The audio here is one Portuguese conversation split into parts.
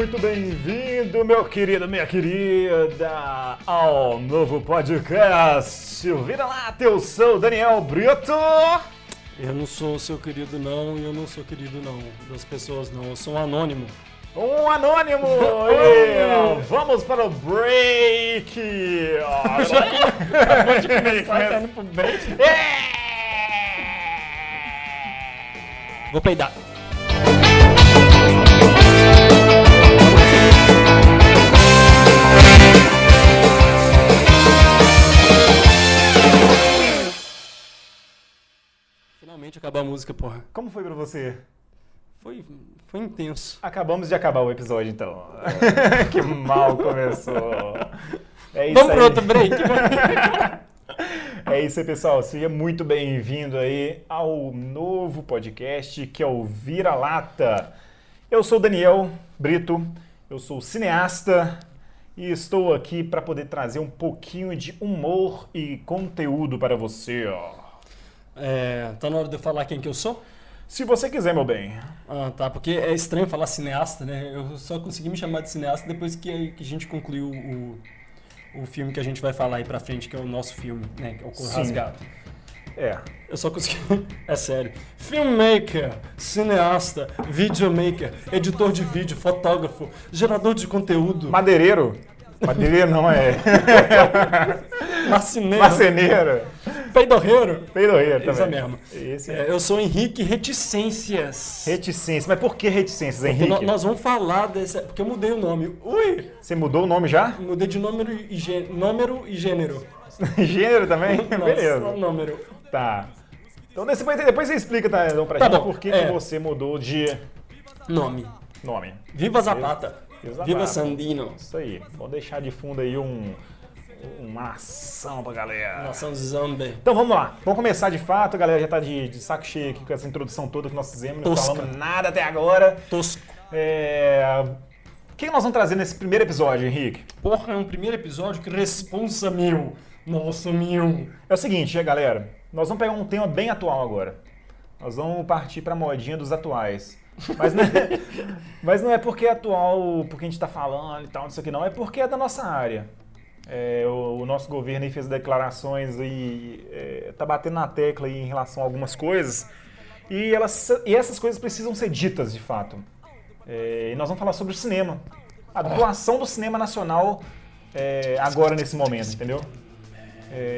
muito bem-vindo, meu querido, minha querida, ao novo podcast. Vira lá, eu sou o Daniel Brito. Eu não sou seu querido não, e eu não sou querido não, das pessoas não, eu sou um anônimo. Um anônimo! E vamos para o break! Acabou de começar, tá indo pro break. Vou peidar. Finalmente acabou a música, porra. Como foi pra você? Foi intenso. Acabamos de acabar o episódio, então. Que mal começou. É isso Vamos aí. pro outro break. É isso aí, pessoal. Seja muito bem-vindo aí ao novo podcast, que é o Vira-Lata. Eu sou o Daniel Brito, eu sou cineasta e estou aqui para poder trazer um pouquinho de humor e conteúdo para você, ó. Tá na hora de eu falar quem que eu sou? Se você quiser, meu bem. Ah, tá, porque é estranho falar cineasta, né? Eu só consegui me chamar de cineasta depois que a gente concluiu o filme que a gente vai falar aí pra frente, que é o nosso filme, né? Que é o Cor Sim. Rasgado. É. Eu só consegui... É sério. Filmmaker, cineasta, videomaker, editor de vídeo, fotógrafo, gerador de conteúdo, Madeireiro? Madeireiro não é. marceneiro, Marceneiro. peidorreiro. Peidorreiro também. Isso mesmo. Esse Eu sou Henrique Reticências. Reticência. Mas por que reticências, Porque Henrique? nós vamos falar desse... Porque eu mudei o nome. Ui! Você mudou o nome já? Mudei de número e gênero. Gênero também? Nossa, Beleza. número. Tá. Então depois você explica, tá, então, pra Tá gente bom, por que é. que você mudou de Nome. nome. Viva Zapata. Viva Viva Zapata. Sandino. Isso aí. Vamos deixar de fundo aí uma ação pra galera. Nação Zombie. Então vamos lá. Vamos começar de fato. A galera já tá de saco cheio aqui com essa introdução toda que nós fizemos. Não Tosca. falamos nada até agora. Tosco. O que nós vamos trazer nesse primeiro episódio, Henrique? Porra, é um primeiro episódio que responsa mil. Nossa, mil. É o seguinte, galera. Nós vamos pegar um tema bem atual agora. Nós vamos partir pra modinha dos atuais. Mas não é porque é atual, porque a gente tá falando e tal, isso aqui não. É porque é da nossa área. O nosso governo aí fez declarações e tá batendo na tecla aí em relação a algumas coisas. E essas coisas precisam ser ditas, de fato. E nós vamos falar sobre o cinema. A atuação do cinema nacional agora, nesse momento, entendeu?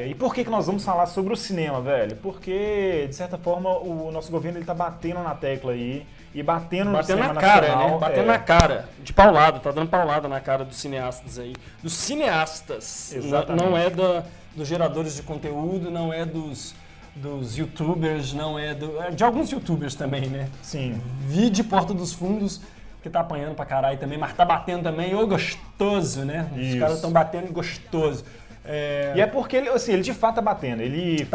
E por que nós vamos falar sobre o cinema, velho? Porque, de certa forma, o nosso governo ele tá batendo na tecla aí e batendo no cinema na cara, nacional. né? Batendo na cara. De paulada, tá dando paulada na cara dos cineastas aí. Dos cineastas. Exatamente. Não é dos geradores de conteúdo, não é dos youtubers, não é de alguns youtubers também, né? Sim. Vi de Porta dos Fundos, que tá apanhando pra caralho também, mas tá batendo também, ô gostoso, né? Os Isso. caras estão batendo gostoso. E é porque ele de fato tá batendo. Ele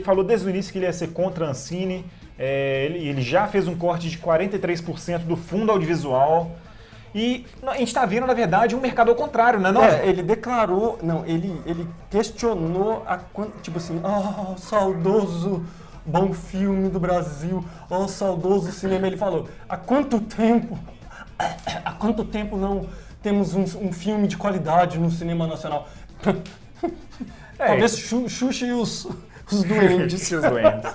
falou desde o início que ele ia ser contra a Ancine. Ele já fez um corte de 43% do fundo audiovisual. E a gente tá vendo, na verdade, um mercado ao contrário, né? Não? Ele declarou, não, ele questionou tipo assim, saudoso bom filme do Brasil, saudoso cinema. Ele falou, há quanto tempo não temos um filme de qualidade no cinema nacional? Talvez Xuxa e os duendes. Os duendes.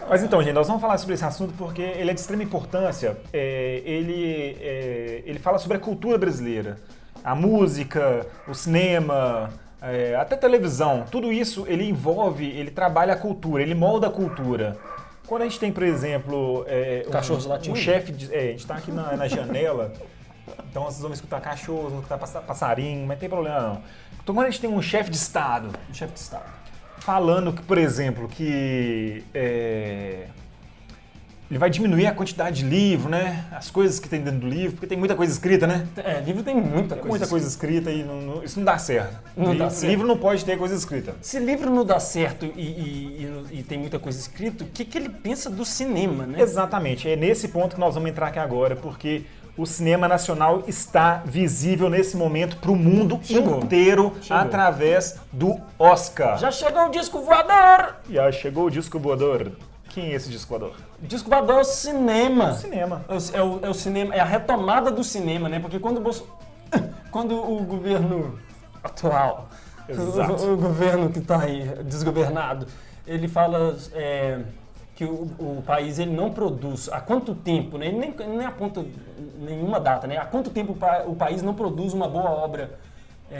Mas então, gente, nós vamos falar sobre esse assunto porque ele é de extrema importância. Ele fala sobre a cultura brasileira. A música, o cinema, até a televisão. Tudo isso ele trabalha a cultura, ele molda a cultura. Quando a gente tem, por exemplo, Cachorros latindo? um chefe a gente está aqui na janela, então vocês vão escutar cachorros, vão escutar passarinho, mas não tem problema não. Então quando a gente tem um chefe de Estado, falando que, por exemplo, que ele vai diminuir a quantidade de livro, né? As coisas que tem dentro do livro, porque tem muita coisa escrita, né? Livro tem muita Tem coisa. muita coisa escrita e isso não dá certo. Não dá certo. Livro não pode ter coisa escrita. Se livro não dá certo e tem muita coisa escrita, o que ele pensa do cinema, né? Exatamente, é nesse ponto que nós vamos entrar aqui agora, porque o cinema nacional está visível nesse momento para o mundo inteiro através do Oscar. Já chegou o disco voador! Já chegou o disco voador. Quem é esse disco voador? Disco voador é o cinema. O cinema. É o cinema, é a retomada do cinema, né? Porque quando o governo atual, o governo que está aí desgovernado, ele fala que o país ele não produz, há quanto tempo, né? Ele nem aponta nenhuma data, né? Há quanto tempo o país não produz uma boa obra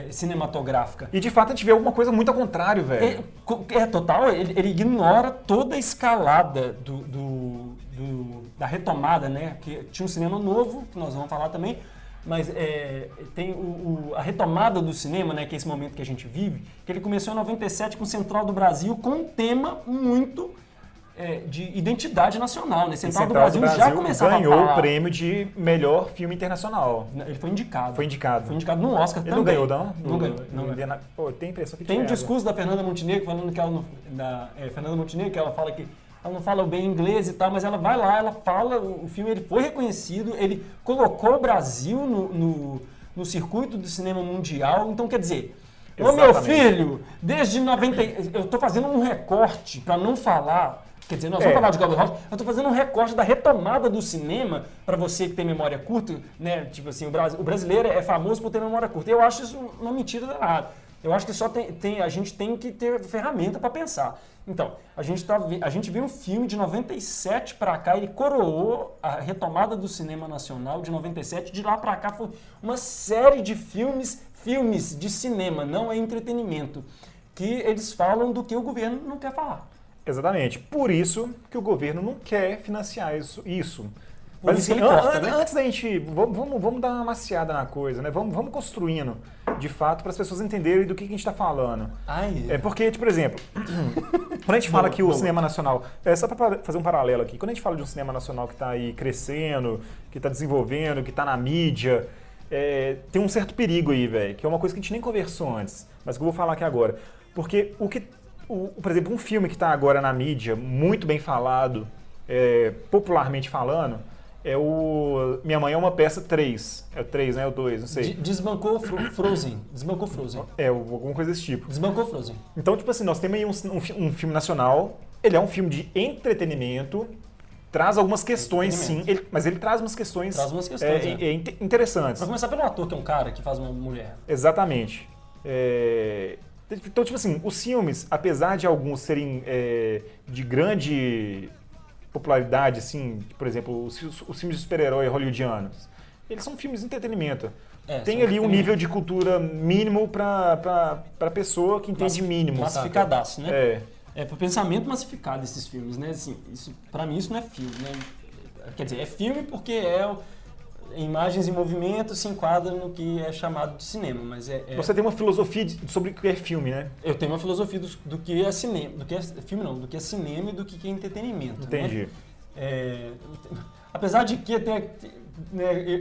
cinematográfica. E de fato a gente vê alguma coisa muito ao contrário, velho. Total, ele ignora toda a escalada da retomada, né? Que tinha um cinema novo, que nós vamos falar também, mas tem a retomada do cinema, né? Que é esse momento que a gente vive, que ele começou em 97 com Central do Brasil, com um tema muito de identidade nacional, né? Central do Brasil já começava ganhou a falar. O prêmio de melhor filme internacional. Ele foi indicado. Foi indicado no Oscar também. Ele não ganhou, não? Não ganhou. Pô, tem a impressão que tem um discurso da Fernanda Montenegro falando que Fernanda Montenegro, que ela fala que ela não fala bem inglês e tal, mas ela vai lá, ela fala, o filme ele foi reconhecido, ele colocou o Brasil no circuito do cinema mundial, então quer dizer, meu filho, desde 90, eu estou fazendo um recorte para não falar. Quer dizer, nós vamos falar de Glauber Rocha, eu estou fazendo um recorte da retomada do cinema, para você que tem memória curta, né? Tipo assim, o brasileiro é famoso por ter memória curta. Eu acho isso uma mentira danada. Eu acho que só a gente tem que ter ferramenta para pensar. Então, a gente viu um filme de 97 para cá, ele coroou a retomada do cinema nacional de 97, de lá para cá foi uma série de filmes de cinema, não é entretenimento, que eles falam do que o governo não quer falar. Exatamente. Por isso que o governo não quer financiar isso. Mas isso assim, importa, né? Antes da gente... Vamos dar uma maciada na coisa, né? Vamos construindo, de fato, para as pessoas entenderem do que a gente está falando. Porque, por exemplo, quando a gente fala que o cinema nacional... Só para fazer um paralelo aqui. Quando a gente fala de um cinema nacional que está aí crescendo, que está desenvolvendo, que está na mídia, tem um certo perigo aí, velho, que é uma coisa que a gente nem conversou antes, mas que eu vou falar aqui agora. Porque por exemplo, um filme que está agora na mídia, muito bem falado, popularmente falando, é o Minha Mãe é uma Peça 3. É o 3, né? É o 2, não sei. Desbancou Frozen. Alguma coisa desse tipo. Desbancou Frozen. Então, tipo assim, nós temos aí um filme nacional, ele é um filme de entretenimento, traz algumas questões, sim, mas ele traz umas questões, interessantes. Vai começar pelo ator, que é um cara que faz uma mulher. Exatamente. Então, tipo assim, os filmes, apesar de alguns serem de grande popularidade, assim, por exemplo, os filmes de super-herói hollywoodianos, eles são filmes de entretenimento. Tem ali um nível de cultura mínimo para pessoa que entende mínimo. Massificadaço, né? Pro pensamento massificado esses filmes, né? Assim, pra mim isso não é filme, né? Quer dizer, é filme porque imagens em movimento se enquadra no que é chamado de cinema, mas Você tem uma filosofia sobre o que é filme, né? Eu tenho uma filosofia do que é cinema, do que é filme não, do que é cinema e do que é entretenimento. Entendi. Né? Apesar de que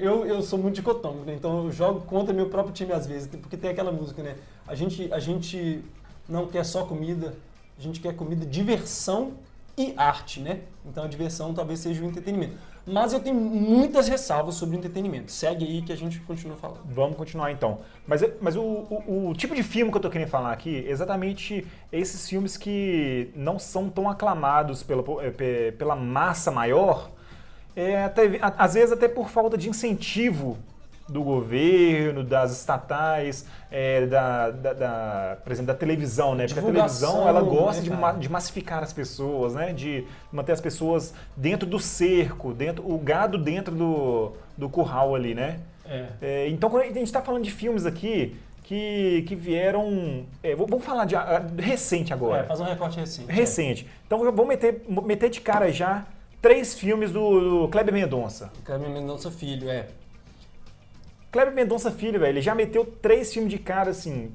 eu sou muito dicotômico, né? Então eu jogo contra meu próprio time às vezes, porque tem aquela música, né? A gente não quer só comida, a gente quer comida, diversão e arte, né? Então a diversão talvez seja o entretenimento. Mas eu tenho muitas ressalvas sobre o entretenimento. Segue aí que a gente continua falando. Vamos continuar então. Mas o tipo de filme que eu tô querendo falar aqui é exatamente esses filmes que não são tão aclamados pela massa maior, às vezes até por falta de incentivo do governo, das estatais, por exemplo, da televisão, né? Porque a televisão, ela gosta de massificar as pessoas, né? De manter as pessoas dentro do cerco, o gado dentro do curral ali, né? Então, quando a gente está falando de filmes aqui que vieram... vamos falar de recente agora. Fazer um recorte recente. Recente. Então, eu vou meter de cara já 3 filmes do Kleber Mendonça. Kleber Mendonça Filho, Kleber Mendonça Filho, velho, ele já meteu 3 filmes de cara, assim,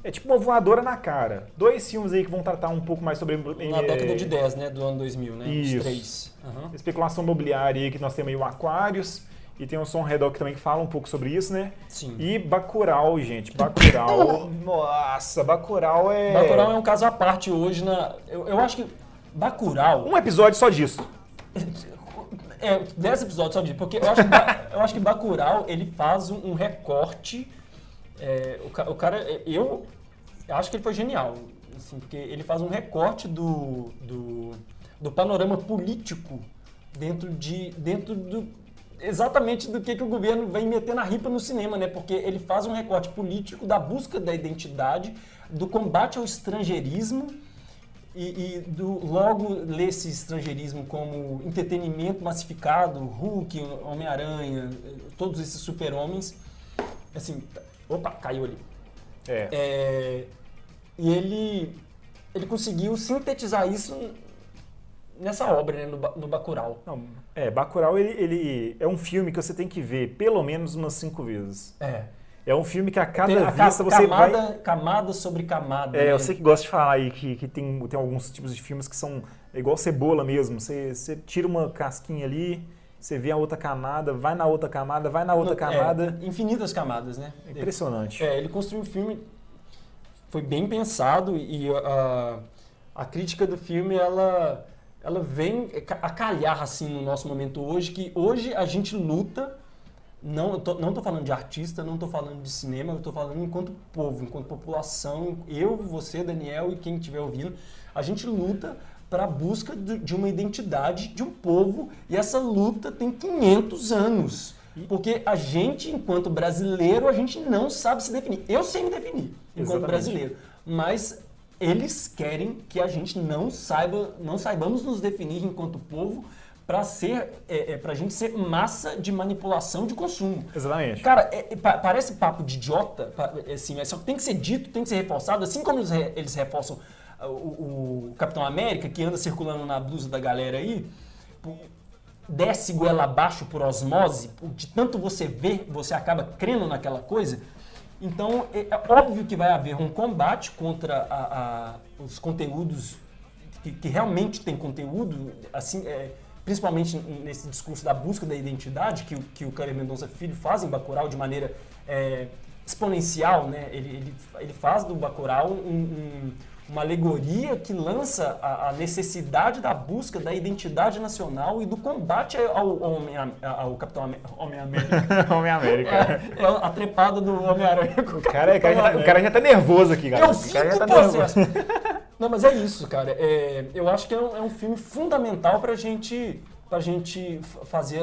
é tipo uma voadora na cara. 2 filmes aí que vão tratar um pouco mais sobre... Na década de 10, né? Do ano 2000, né? Isso. Os 3. Especulação imobiliária aí, que nós temos aí o Aquarius, e tem o Som Redor que também fala um pouco sobre isso, né? Sim. E Bacurau, gente. Bacurau, nossa, Bacurau Bacurau é um caso à parte hoje eu acho que Bacurau... Um episódio só disso. 10 episódios só disso, porque eu acho que Bacurau, ele faz um recorte, o cara, eu acho que ele foi genial, assim, porque ele faz um recorte do do panorama político exatamente do que o governo vai meter na ripa no cinema, né? Porque ele faz um recorte político da busca da identidade, do combate ao estrangeirismo e logo ler esse estrangeirismo como entretenimento massificado, Hulk, Homem-Aranha, todos esses super-homens. Assim, opa, caiu ali. E ele conseguiu sintetizar isso nessa obra, né, no Bacurau. Não, Bacurau ele é um filme que você tem que ver pelo menos umas 5 vezes. É um filme que a cada vista você vai... Camada sobre camada. Eu sei que gosta de falar aí que tem alguns tipos de filmes que são igual cebola mesmo. Você tira uma casquinha ali, você vê a outra camada, vai na outra camada, vai na outra camada. Infinitas camadas, né? É impressionante. Ele construiu um filme, foi bem pensado e a crítica do filme, ela vem a calhar assim no nosso momento hoje, que hoje a gente luta, não tô falando de artista, não tô falando de cinema, eu tô falando enquanto povo, enquanto população, eu, você, Daniel e quem estiver ouvindo, a gente luta para a busca de uma identidade de um povo e essa luta tem 500 anos. Porque a gente, enquanto brasileiro, a gente não sabe se definir. Eu sei me definir enquanto brasileiro, mas eles querem que a gente não saibamos nos definir enquanto povo para a gente ser massa de manipulação de consumo. Exatamente. Cara, parece papo de idiota, assim, só que tem que ser dito, tem que ser reforçado, assim como eles reforçam o Capitão América, que anda circulando na blusa da galera aí, desce goela abaixo por osmose, de tanto você ver, você acaba crendo naquela coisa. Então, é óbvio que vai haver um combate contra os conteúdos que realmente têm conteúdo, assim, principalmente nesse discurso da busca da identidade que o Kleber Mendonça Filho faz em Bacurau de maneira exponencial, né? Ele faz do Bacurau uma alegoria que lança a necessidade da busca da identidade nacional e do combate ao Capitão Homem-América. Homem-América. A trepada do Homem-Aranha. O cara já tá nervoso aqui, galera. Eu fico processo. Não, mas é isso, cara. Eu acho que é um filme fundamental pra gente fazer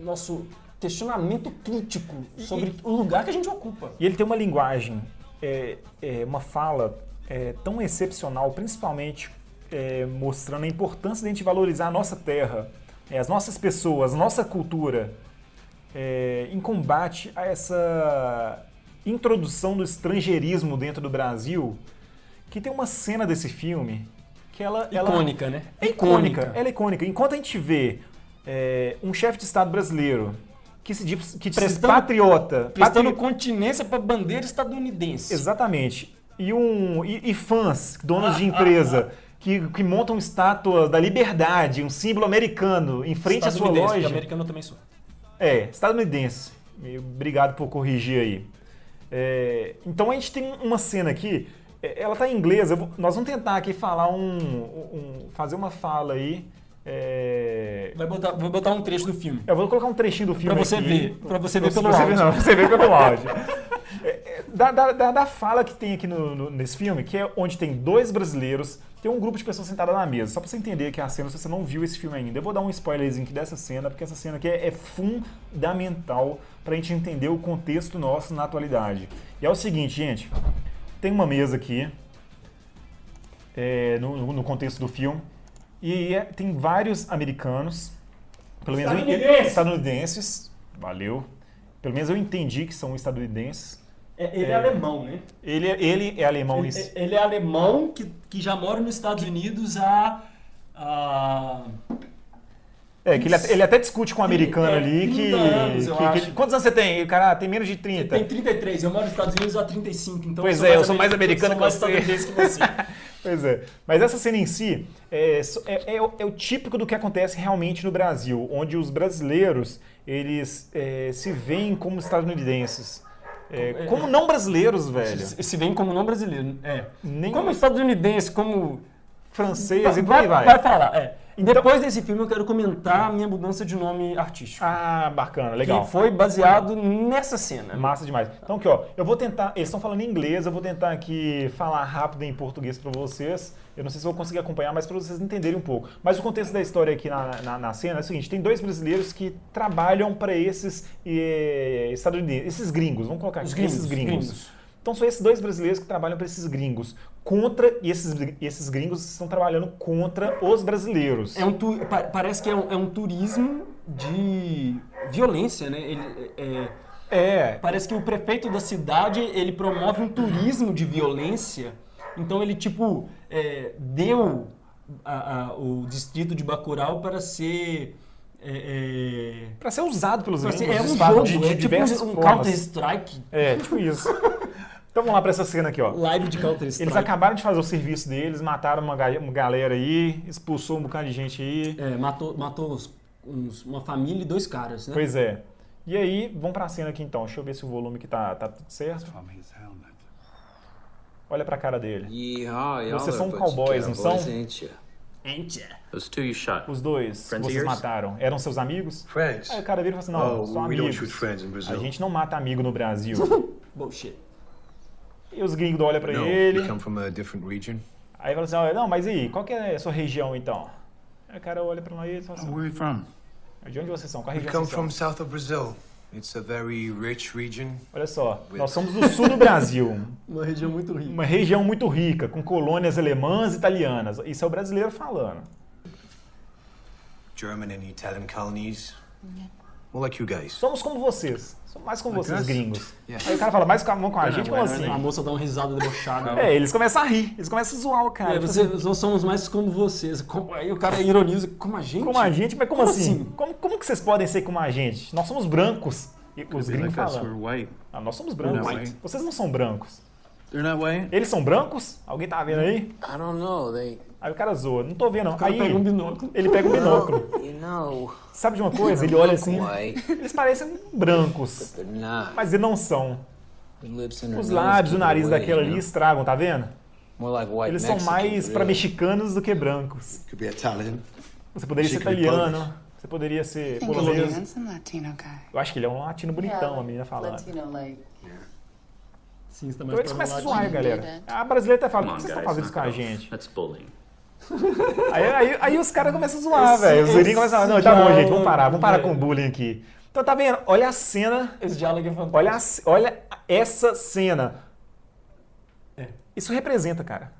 nosso questionamento crítico sobre o lugar que a gente ocupa. E ele tem uma linguagem, uma fala tão excepcional, principalmente mostrando a importância de a gente valorizar a nossa terra, as nossas pessoas, a nossa cultura, em combate a essa introdução do estrangeirismo dentro do Brasil, que tem uma cena desse filme que ela... Icônica, né? É icônica. Ela é icônica. Enquanto a gente vê um chefe de Estado brasileiro que se diz patriota... Prestando continência para a bandeira estadunidense. Exatamente. E fãs, donos de empresa, que montam estátuas da liberdade, um símbolo americano, em frente à sua loja. Porque americano eu também sou. Estadunidense. Obrigado por corrigir aí. Então a gente tem uma cena aqui, ela tá em inglês, nós vamos tentar aqui falar fazer uma fala aí. Vou botar um trecho do filme. Eu vou colocar um trechinho do filme Pra você ver pelo áudio. Não, você ver pelo áudio. Da fala que tem aqui nesse filme, que é onde tem 2 brasileiros, tem um grupo de pessoas sentadas na mesa. Só pra você entender que a cena, se você não viu esse filme ainda. Eu vou dar um spoilerzinho aqui dessa cena, porque essa cena aqui é fundamental pra gente entender o contexto nosso na atualidade. E é o seguinte, gente, tem uma mesa aqui, no contexto do filme, e tem vários americanos, pelo menos estadunidenses, valeu. Pelo menos eu entendi que são estadunidenses. Ele é alemão, né? Ele é alemão. Ele é alemão que já mora nos Estados Unidos que ele até discute com um americano ali 30 anos, eu acho. Quantos anos você tem? O cara tem menos de 30. Tem 33, eu moro nos Estados Unidos há 35, então eu sou mais americano que você. Estadunidense que você. Pois é. Mas essa cena em si é o típico do que acontece realmente no Brasil, onde os brasileiros eles se veem como estadunidenses. Como não brasileiros, velho. Se veem como não brasileiros. Como estadunidense, como francês e por aí vai. Vai falar, Então- Depois desse filme eu quero comentar a minha mudança de nome artístico. Ah, bacana, legal. Que foi baseado nessa cena. Massa demais. Então aqui, ó, eu vou tentar, eles estão falando em inglês, eu vou tentar aqui falar rápido em português para vocês. Eu não sei se vou conseguir acompanhar, mas para vocês entenderem um pouco. Mas o contexto da história aqui na cena é o seguinte, tem 2 brasileiros que trabalham para esses estadunidenses, esses gringos, vamos colocar aqui, esses gringos. Então são esses 2 brasileiros que trabalham para esses gringos. E esses gringos estão trabalhando contra os brasileiros. Parece que é um turismo de violência, né? Parece que o prefeito da cidade, ele promove um turismo de violência. Então ele, deu o distrito de Bacurau para ser... Para ser usado pelos gringos. É um de jogo, de diversas um formas. Counter-Strike. É, tipo isso. Então vamos lá para essa cena aqui, ó. Live de Counter-Strike. Eles acabaram de fazer o serviço deles, mataram uma galera aí, expulsou um bocado de gente aí. Matou uma família e 2 caras, né? Pois é. E aí, vamos pra cena aqui então. Deixa eu ver se o volume que tá tudo certo. Olha pra cara dele. Vocês são cowboys, não são? Those 2 you shot. Os 2 Friends of vocês yours? mataram. Eram seus amigos? Friends? Aí o cara vira e fala assim, não, são we don't amigos. shoot friends in A Brazil. gente não mata amigo no Brasil. Bullshit. E os gringos olham pra No, ele. we come from a different region. Aí fala assim, olha, não, mas e aí, qual que é a sua região então? Aí o cara olha pra nós e ele fala assim, Where are you from? de onde vocês são? Qual a We região come vocês são? from south of Brazil. It's a very rich region. Olha só, nós somos do sul do Brasil. Uma região muito rica. Uma região muito rica, com colônias alemãs e italianas. Isso é o brasileiro falando. German and Italian colonies. More like you guys. Somos como vocês. Somos mais como vocês, us? gringos. Yeah. Aí o cara fala, mais com a gente, como assim? A moça dá uma risada debochada. É, eles começam a rir, eles começam a zoar o cara. Nós somos mais como vocês. Aí o cara ironiza, como a gente? Como a gente, mas como assim? assim? Como que vocês podem ser como a gente? Nós somos brancos. E os gringos falam. white. Ah, nós somos brancos. White. Vocês não são brancos. They're not white? Eles são brancos? Alguém tá vendo aí? I don't know. Aí o cara zoa. Não tô vendo, não. O cara Aí pega um binóculo. ele pega um binóculo. You know, Sabe de uma coisa? Ele olha assim. white, Eles parecem brancos. they're not. Mas eles não são. The lips and her Os nose lábios, o give nariz away, daquela you ali know? estragam, tá vendo? More like white Eles são Mexicans, mais pra really. mexicanos do que brancos. Could be Italian. Você poderia ser Chico de italiano, Polish. você poderia ser think he's a polonês. handsome Latino guy. Eu acho que ele é um latino bonitão, a menina falando. Latino, like. Sim, você tá Então mais eles pra começam a um zoar, latino. galera. A brasileira até fala, Come por on, que vocês estão guys, fazendo isso com a knock it off. gente? That's bullying. Aí os caras começam a zoar, velho. Os gringos começam a falar, não, tá bom, gente, vamos parar com o bullying aqui. Então tá vendo? Olha a cena, Esse diálogo é fantástico. olha essa cena. É. Isso representa, cara.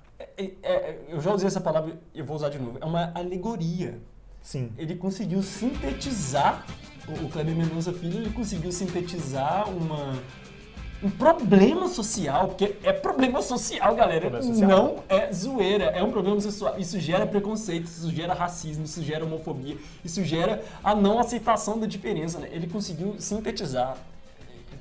Eu já usei essa palavra e eu vou usar de novo. É uma alegoria. Sim. Ele conseguiu sintetizar, o Kleber Mendonça Filho, ele conseguiu sintetizar um problema social, porque é problema social, galera. Problema social. Não é zoeira, é um problema social. Isso gera preconceito, isso gera racismo, isso gera homofobia, isso gera a não aceitação da diferença, né? Ele conseguiu sintetizar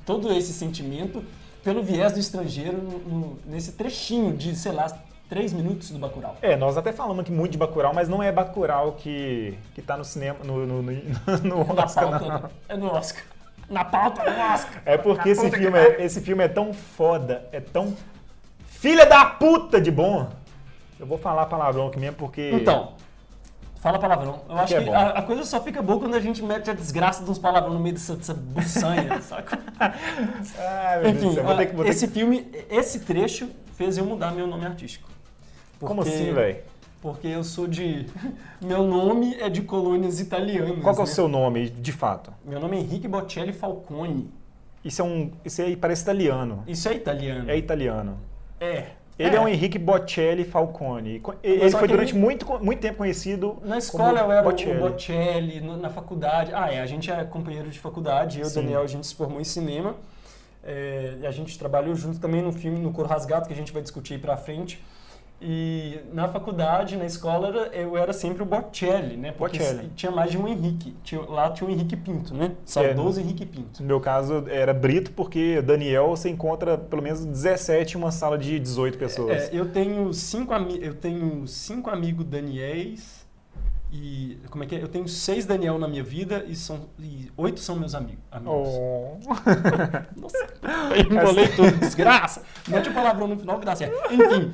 todo esse sentimento pelo viés do estrangeiro nesse trechinho de, sei lá, 3 minutos do Bacurau. É, nós até falamos aqui muito de Bacurau, mas não é Bacurau que tá no cinema, no Na Oscar, pauta, não. né? É no Oscar. Na pauta, no Oscar. É porque Na esse puta filme, que esse filme é tão foda, é tão filha da puta de bom. Eu vou falar palavrão aqui mesmo porque... Então, fala palavrão. Eu acho é que bom. a coisa só fica boa quando a gente mete a desgraça de uns palavrão no meio dessa buçanha, saca? Ai, meu Deus do Enfim, céu, vou ter que- esse filme, esse trecho fez eu mudar meu nome artístico. Como Porque- assim, velho? Porque eu sou de... Meu nome é de colônias italianas. Qual que é o né? seu nome, de fato? Meu nome é Henrique Bocelli Falcone. Isso aí parece italiano. Isso é italiano. É italiano. É. Ele é um Henrique Bocelli Falcone. Ele só foi que durante ele- muito tempo conhecido Na escola como eu era Bocelli. o Bocelli, na faculdade... a gente é companheiro de faculdade, eu e o Sim. Daniel, a gente se formou em cinema. E a gente trabalhou junto também no filme, no Cor Rasgado, que a gente vai discutir aí pra frente. E na faculdade, na escola, eu era sempre o Bocelli, né? Porque Bocelli. tinha mais de um Henrique. Lá tinha o Henrique Pinto, né? Saudoso Henrique Pinto. No meu caso, era Brito, porque Daniel você encontra pelo menos 17 em uma sala de 18 pessoas. Eu tenho 5 amigos Daniéis e... Como é que é? Eu tenho 6 Daniel na minha vida e 8 são meus amigos. Oh. Nossa, eu embolei tudo, desgraça. Mete o palavrão no final que dá certo. Enfim,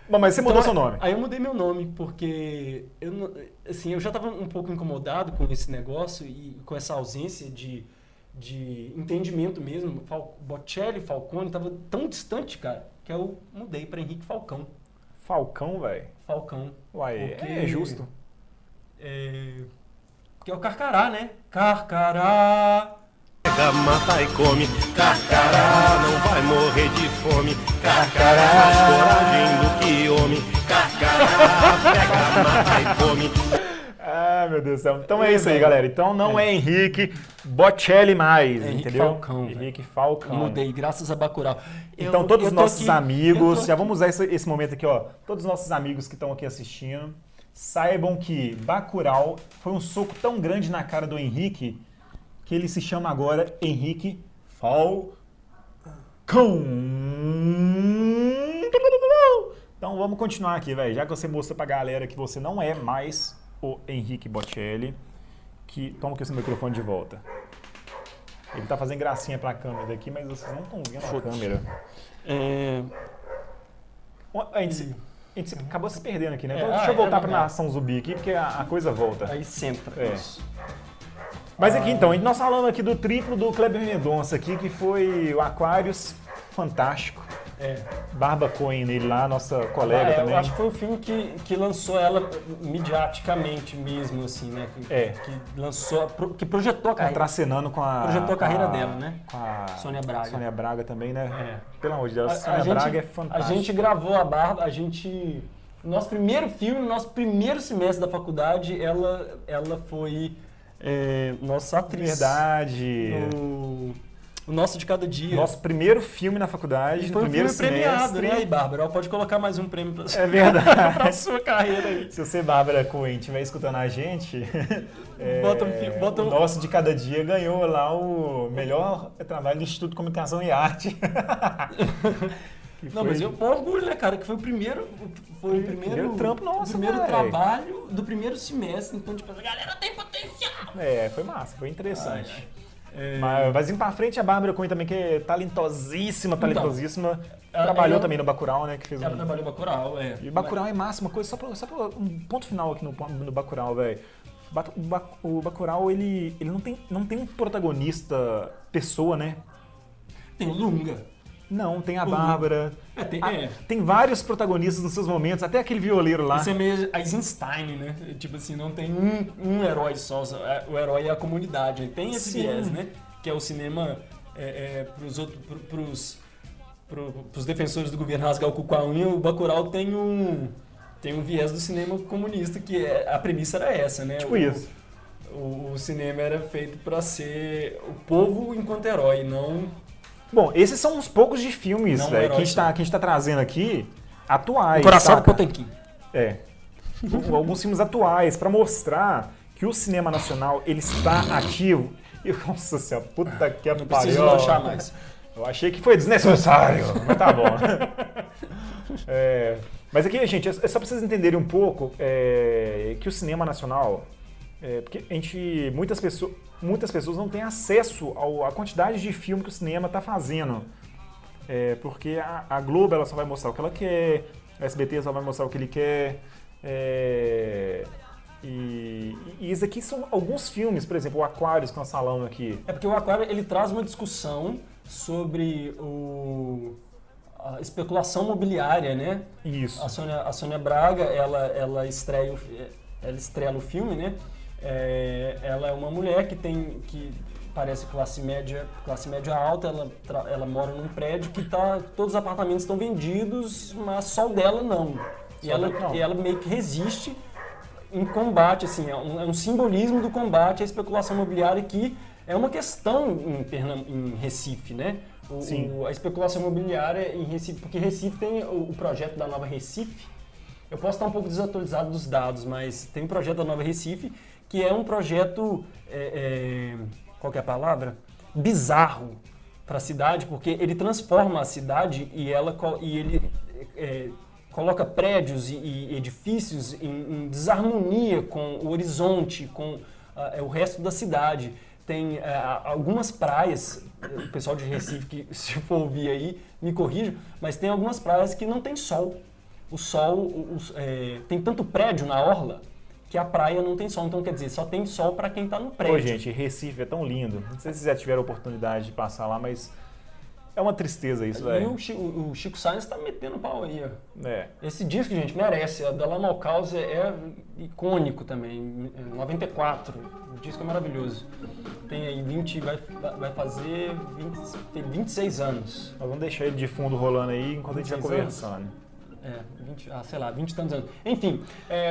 Bom, mas você mudou Então, seu nome. Aí eu mudei meu nome, porque eu já estava um pouco incomodado com esse negócio e com essa ausência de entendimento mesmo. Bocelli, Falcone, estava tão distante, cara, que eu mudei para Henrique Falcão. Falcão, velho? Falcão. Uai, Porque- é justo. Porque é o Carcará, né? Carcará. Pega, mata e come. Carcará, não vai morrer de fome. Carcará, mais coragem do que homem. Carcará, pega, mata e come. Ah, meu Deus do céu. Então é isso aí, galera. Então não é Henrique Bocelli mais, Henrique entendeu? Falcão, velho. Henrique Falcão. Mudei, graças a Bacurau. Então todos os nossos amigos, eu já tô vamos usar esse momento aqui, ó. Todos os nossos amigos que estão aqui assistindo, saibam que Bacurau foi um soco tão grande na cara do Henrique que ele se chama agora Henrique Falcão. Então vamos continuar aqui, velho. Já que você mostrou pra galera que você não é mais o Henrique Bocelli, que toma aqui o seu microfone de volta. Ele tá fazendo gracinha pra câmera daqui, mas vocês não estão vendo a câmera. A gente acabou se perdendo aqui, né? Então, deixa eu voltar pra Nação Zumbi aqui, porque a coisa volta. Aí senta. É. Mas aqui então, nós falamos aqui do triplo do Kleber Mendonça aqui, que foi o Aquarius, fantástico. Barba Cohen nele lá, nossa colega também. Eu acho que foi o filme que lançou ela midiaticamente mesmo, assim, né? Que lançou, que projetou a carreira. Contracenando com a... Projetou a carreira dela, né? Com a Sônia Braga. Sônia Braga também, né? Pelo amor de Deus, Sônia Braga é fantástica. A gente gravou a Barba, nosso primeiro filme, no nosso primeiro semestre da faculdade, ela foi nossa atriz. Verdade. O Nosso de Cada Dia. Nosso primeiro filme na faculdade, foi primeiro um filme semestre. premiado, né? Aí, Bárbara, pode colocar mais um prêmio pra É verdade. pra sua carreira aí. Se você, Bárbara Cohen, estiver escutando a gente, Bota o Nosso de Cada Dia ganhou lá o melhor trabalho do Instituto de Comunicação e Arte. Não, mas eu com orgulho, né, cara? Que foi o primeiro trampo nosso, o primeiro velho. trabalho do primeiro semestre. Então, tipo, a galera tem potencial. Foi massa, foi interessante. Mas indo pra frente, a Bárbara Cohen também, que é talentosíssima. Trabalhou também no Bacurau, né? Que fez Ela trabalhou no Bacurau, E Bacurau é massa, uma coisa, só pra um ponto final aqui no Bacurau, velho. O Bacurau, ele não tem um protagonista pessoa, né? Tem o Lunga. Não, tem a Bárbara. Tem Tem vários protagonistas nos seus momentos, até aquele violeiro lá. Isso é meio Eisenstein, né? Tipo assim, não tem um herói só. O herói é a comunidade. Tem esse viés, né? Que é o cinema pros defensores do governo rasgar o cu com a unha. O Bacurau tem um viés do cinema comunista, que a premissa era essa, né? Tipo isso. O cinema era feito para ser o povo enquanto herói, não... Bom, esses são uns poucos de filmes, Não, velho, que herói, a gente tá trazendo aqui, atuais. O Coração do saca? Potemkin. Alguns filmes atuais, pra mostrar que o cinema nacional, ele está ativo. E, nossa senhora, puta que pariu. Não preciso lanchar mais. Eu achei que foi desnecessário, mas tá bom. Mas aqui, gente, é só pra vocês entenderem um pouco que o cinema nacional... porque muitas pessoas não têm acesso à quantidade de filme que o cinema está fazendo. Porque a Globo ela só vai mostrar o que ela quer, a SBT só vai mostrar o que ele quer. E isso aqui são alguns filmes, por exemplo, o Aquarius que nós falamos aqui. É porque o Aquário ele traz uma discussão sobre a especulação imobiliária, né? Isso. A Sônia Braga, ela estrela o filme, né? Ela é uma mulher que parece classe média alta, ela mora num prédio que todos os apartamentos estão vendidos, mas só o dela não. E ela meio que resiste em combate, assim, é um simbolismo do combate à especulação imobiliária que é uma questão em Recife, né? A especulação imobiliária em Recife, porque Recife tem o projeto da Nova Recife. Eu posso estar um pouco desatualizado dos dados, mas tem um projeto da Nova Recife que é um projeto, qual que é a palavra? Bizarro para a cidade, porque ele transforma a cidade e ele coloca prédios e edifícios em desarmonia com o horizonte, com o resto da cidade. tem algumas praias, o pessoal de Recife que se for ouvir aí, me corrija, mas tem algumas praias que não tem sol. O sol, tem tanto prédio na orla que a praia não tem sol. Então, quer dizer, só tem sol para quem está no prédio. Pô, gente, Recife é tão lindo. Não sei se vocês já tiveram a oportunidade de passar lá, mas é uma tristeza isso, E velho. o Chico Sainz tá metendo pau aí, ó. É. Esse disco, gente, merece. A da Lama ao Caos é icônico também. 94. O disco é maravilhoso. Tem aí 20, vai fazer 26 anos. Nós vamos deixar ele de fundo rolando aí enquanto a gente vai 26 anos. conversando. 20 e tantos anos. Enfim,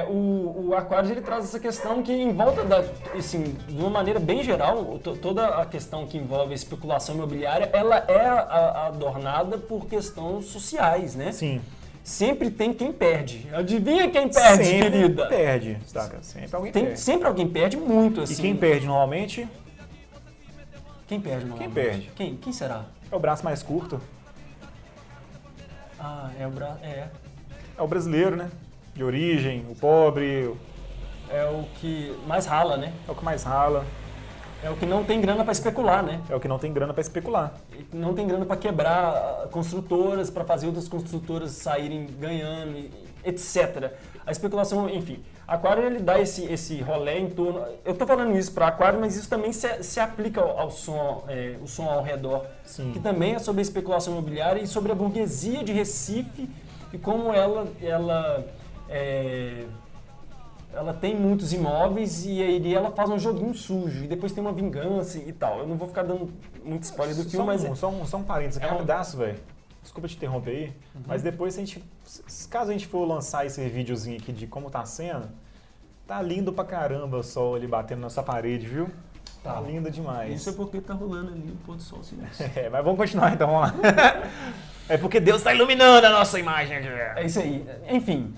o Aquarius ele traz essa questão que em volta assim, de uma maneira bem geral, toda a questão que envolve a especulação imobiliária, ela é adornada por questões sociais, né? Sim. Sempre tem quem perde. Adivinha quem perde, Sempre querida? perde, saca? Sempre alguém perde. Sempre alguém perde muito, E assim. quem perde normalmente Quem perde, mano? Quem perde? Quem será? é o braço mais curto. É o brasileiro, né? De origem, o pobre, É o que mais rala, né? é o que mais rala, É o que não tem grana para especular, né? é o que não tem grana pra especular. Não tem grana para quebrar construtoras, para fazer outras construtoras saírem ganhando, etc. A especulação, enfim. Aquário ele dá esse rolê em torno. Eu estou falando isso para Aquário, mas isso também se aplica ao som, o som ao redor, Sim. que também é sobre a especulação imobiliária e sobre a burguesia de Recife e como ela tem muitos imóveis e aí ela faz um joguinho sujo e depois tem uma vingança e tal. Eu não vou ficar dando muito spoiler do filme, mas Só um parênteses aqui, é um- rapidaço, velho. Desculpa te interromper aí, mas depois, caso a gente for lançar esse videozinho aqui de como tá sendo, tá lindo pra caramba o sol ali batendo nessa parede, viu? Tá lindo demais. isso é porque tá rolando ali o pôr do sol sinistro. Mas vamos continuar então, vamos lá. É porque Deus tá iluminando a nossa imagem aqui. É isso aí. Enfim,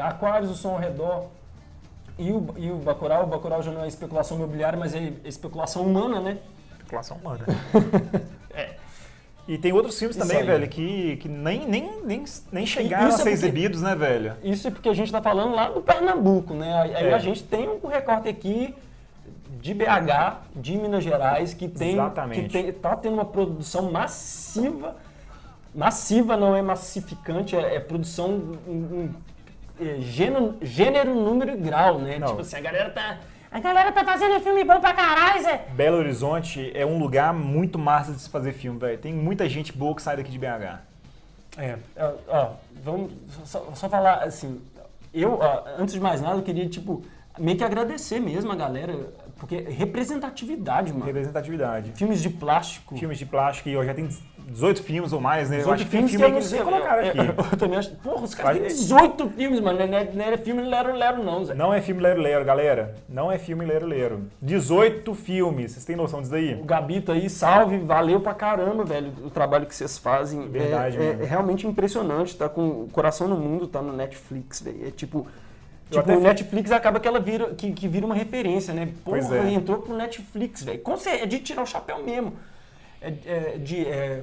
Aquários, o som ao redor e o Bacurau já não é especulação imobiliária, mas é especulação humana, né? Especulação humana. E tem outros filmes Isso também, aí. velho, que nem chegaram a isso é ser porque- exibidos, né, velho? Isso é porque a gente está falando lá do Pernambuco, né? Aí a gente tem um recorte aqui de BH, de Minas Gerais, que Exatamente. tá tendo uma produção massiva. Massiva não é massificante, é produção gênero, número e grau, né? Não. Tipo assim, a galera tá fazendo filme bom pra caralho, Zé. Belo Horizonte é um lugar muito massa de se fazer filme, velho. Tem muita gente boa que sai daqui de BH. Vamos só falar assim, antes de mais nada, eu queria, tipo, meio que agradecer mesmo a galera, porque representatividade, mano. Representatividade. Filmes de plástico. Filmes de plástico, e ó, já tem 18 filmes ou mais, né? Eu 18 acho que tem filmes filme eu aí não que sei, eles colocaram aqui. Eu também acho. Porra, os caras têm Mas- 18 filmes, mano. Não era filme lero, não, Zé. Não é filme lero-lero, galera. Não é filme lero-lero. 18 filmes. Vocês têm noção disso daí? O Gabito aí, salve, valeu pra caramba, velho, o trabalho que vocês fazem. Verdade mesmo. É realmente impressionante, tá com o Coração no Mundo, tá no Netflix, velho. É tipo até o fi- Netflix acaba que ela vira uma referência, né? Porra, Pois é. entrou pro Netflix, velho. É de tirar o chapéu mesmo.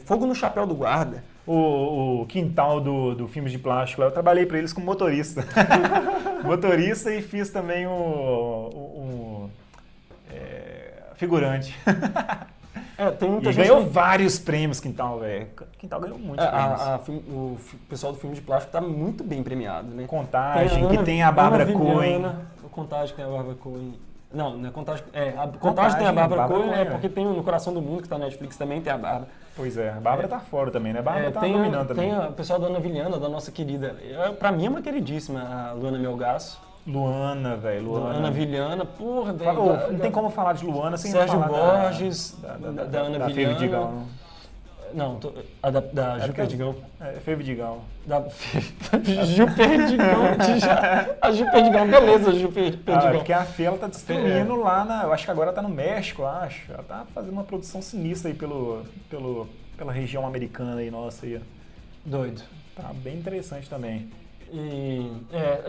Fogo no chapéu do guarda. O quintal do filme de plástico lá, eu trabalhei pra eles como motorista. Motorista e fiz também figurante. Tem muita E gente ganhou vários prêmios, Quintal, velho. Quintal ganhou muitos prêmios. o pessoal do filme de plástico tá muito bem premiado, né? Contagem, que tem a Bárbara Cohen. O Contagem tem a Bárbara Cohen. Não é Contagem. A Contagem, Contagem tem a Bárbara Bárbara Cohen, Cohen, porque tem No Coração do Mundo, que tá na Netflix, também tem a Bárbara. Pois é, a Bárbara tá fora também, né? A Bárbara tá tem dominando também. o pessoal da Ana Vilhana, da nossa querida. Pra mim é uma queridíssima, a Luana Melgaço. Luana, velho, Luana. Ana Vilhana, porra, velho. Fala, não tem como falar de Luana sem Sérgio falar Borges, da Ana da Fê Vilhana. Vidigal. Não, da Gil Perdigão. Fê Vidigal. Da Gil Perdigão. A Gil Perdigão, beleza, Gil Perdigão. Porque a Fê, ela tá destruindo lá eu acho que agora tá no México, eu acho. Ela tá fazendo uma produção sinistra aí pela região americana aí, nossa aí. Doido. Tá bem interessante também.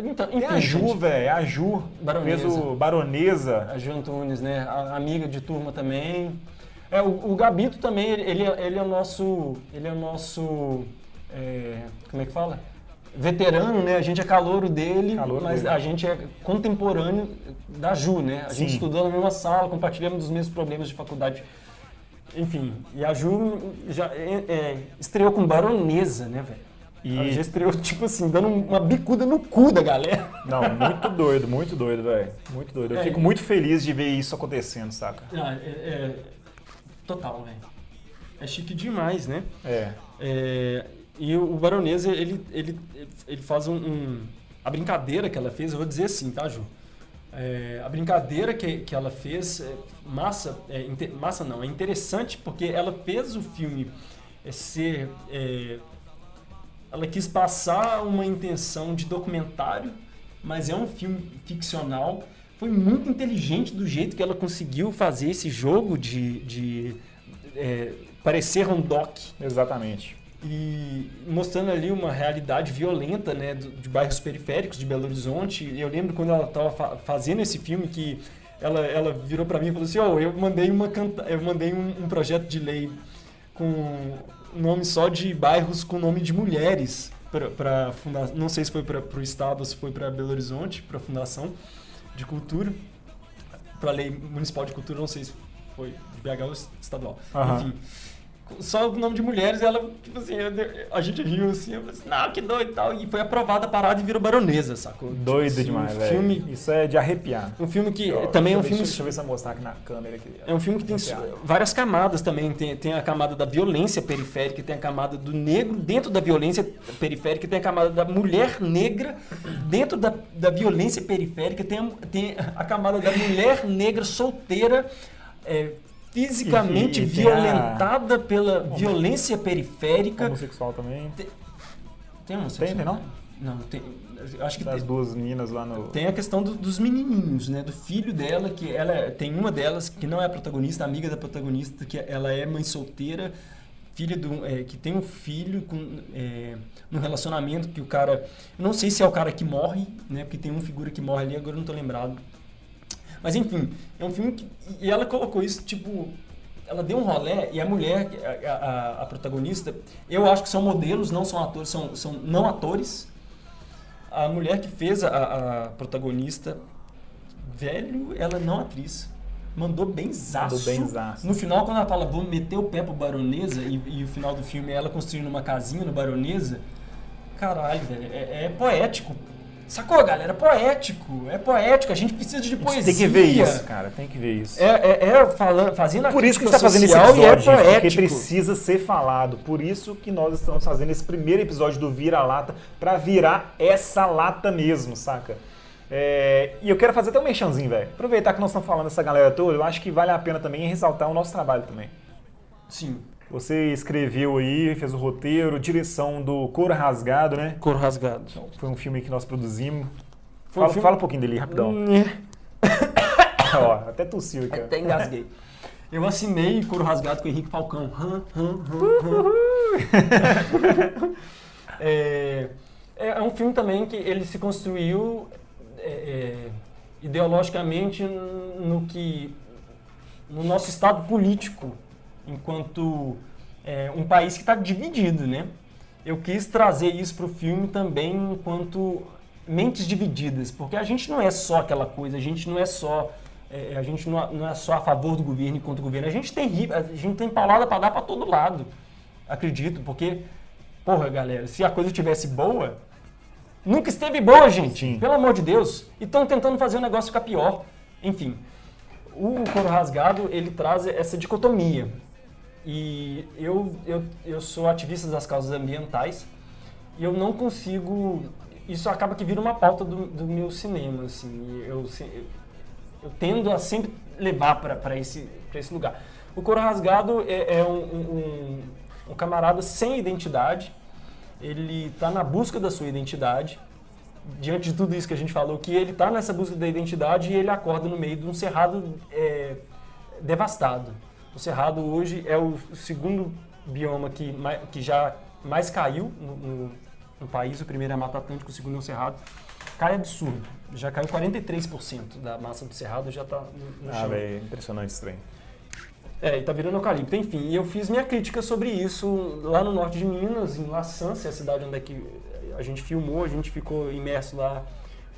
Então, Tem enfim, a Ju, gente, velho, a Ju Baronesa. fez o Baronesa. a Ju Antunes, né? A amiga de turma também. O Gabito também, ele é o nosso. Como é que fala? veterano, né? A gente é calouro dele, mas dele. a gente é contemporâneo da Ju, né? A gente Sim. estudou na mesma sala, compartilhamos dos mesmos problemas de faculdade. Enfim, e a Ju já estreou com Baronesa, né, velho? Ela já estreou, tipo assim, dando uma bicuda no cu da galera. Não, muito doido, velho. Muito doido. Eu fico muito feliz de ver isso acontecendo, saca? Total, velho. É chique demais, né? E o Baronesa, ele faz a brincadeira que ela fez, eu vou dizer assim, tá, Ju? A brincadeira que ela fez é interessante porque ela fez o filme ser... ela quis passar uma intenção de documentário, mas é um filme ficcional. Foi muito inteligente do jeito que ela conseguiu fazer esse jogo de parecer um doc. Exatamente. E mostrando ali uma realidade violenta, né, de bairros periféricos de Belo Horizonte. Eu lembro quando ela estava fazendo esse filme que ela virou para mim e falou assim: eu mandei um projeto de lei com nome só de bairros com nome de mulheres para fundação. Não sei se foi para o estado ou se foi para Belo Horizonte, para a Fundação de Cultura, para a Lei Municipal de Cultura, não sei se foi de BH ou estadual. Enfim. Só o nome de mulheres, ela, tipo assim, a gente riu assim, eu falei assim, não, que doido e tal. E foi aprovada a parada e virou Baronesa, sacou? Doido tipo, demais, velho. Isso é de arrepiar. Um filme que também é um filme... Deixa eu ver se eu mostrar aqui na câmera. Aqui. É um filme que tem várias camadas também. Tem a camada da violência periférica, tem a camada do negro dentro da violência periférica, tem a camada da mulher negra dentro da violência periférica, tem a camada da mulher negra solteira, fisicamente violentada pela violência periférica. Homossexual também. Tem homossexual? Tem não? Não, tem. Acho que das duas meninas lá no... Tem a questão dos menininhos, né? Do filho dela, que ela tem uma delas que não é a protagonista, amiga da protagonista, que ela é mãe solteira, filha que tem um filho num relacionamento que o cara... Eu não sei se é o cara que morre, né? Porque tem uma figura que morre ali, agora eu não tô lembrado. Mas enfim, é um filme que... E ela colocou isso, tipo... Ela deu um rolê e a mulher, a protagonista, eu acho que são modelos, não são atores, são não atores. A mulher que fez a protagonista, velho, ela não atriz. Mandou benzaço. No final, quando ela fala, vou meter o pé pro Baronesa, e o final do filme é ela construindo uma casinha no Baronesa, caralho, velho, é poético. Sacou, galera? É poético. A gente precisa de poesia. Tem que ver isso, cara. Tem que ver isso. Fazendo a Por isso que a gente está fazendo esse episódio, porque precisa ser falado. Por isso que nós estamos fazendo esse primeiro episódio do Vira-Lata, para virar essa lata mesmo, saca? E eu quero fazer até um merchanzinho, velho. Aproveitar que nós estamos falando dessa galera toda, eu acho que vale a pena também ressaltar o nosso trabalho também. Sim. Você escreveu aí, fez o roteiro, direção do Couro Rasgado, né? Couro Rasgado. Foi um filme que nós produzimos. Fala um pouquinho dele, rapidão. Ó, até tossiu aqui. Até engasguei. Eu assinei Couro Rasgado com o Henrique Falcão. É um filme também que ele se construiu ideologicamente no nosso estado político, enquanto um país que está dividido, né? Eu quis trazer isso para o filme também enquanto mentes divididas, porque a gente não é só aquela coisa, a gente não é só a favor do governo e contra o governo, a gente tem paulada para dar para todo lado, acredito, porque, porra, galera, se a coisa estivesse boa, nunca esteve boa, gente, Sim. Pelo amor de Deus, e estão tentando fazer o negócio ficar pior, enfim. O Couro Rasgado, ele traz essa dicotomia. E eu sou ativista das causas ambientais e eu não consigo... Isso acaba que vira uma pauta do meu cinema, assim. Eu tendo a sempre levar para esse lugar. O Couro Rasgado é um camarada sem identidade. Ele está na busca da sua identidade. Diante de tudo isso que a gente falou, que ele está nessa busca da identidade e ele acorda no meio de um cerrado devastado. O Cerrado hoje é o segundo bioma que já mais caiu no país. O primeiro é a Mata Atlântica, o segundo é o Cerrado. Cai absurdo. Já caiu 43% da massa do Cerrado, já está no chão. Velho, impressionante esse trem. E tá virando eucalipto. Enfim, eu fiz minha crítica sobre isso lá no norte de Minas, em La Sance, a cidade onde é que A gente filmou, a gente ficou imerso lá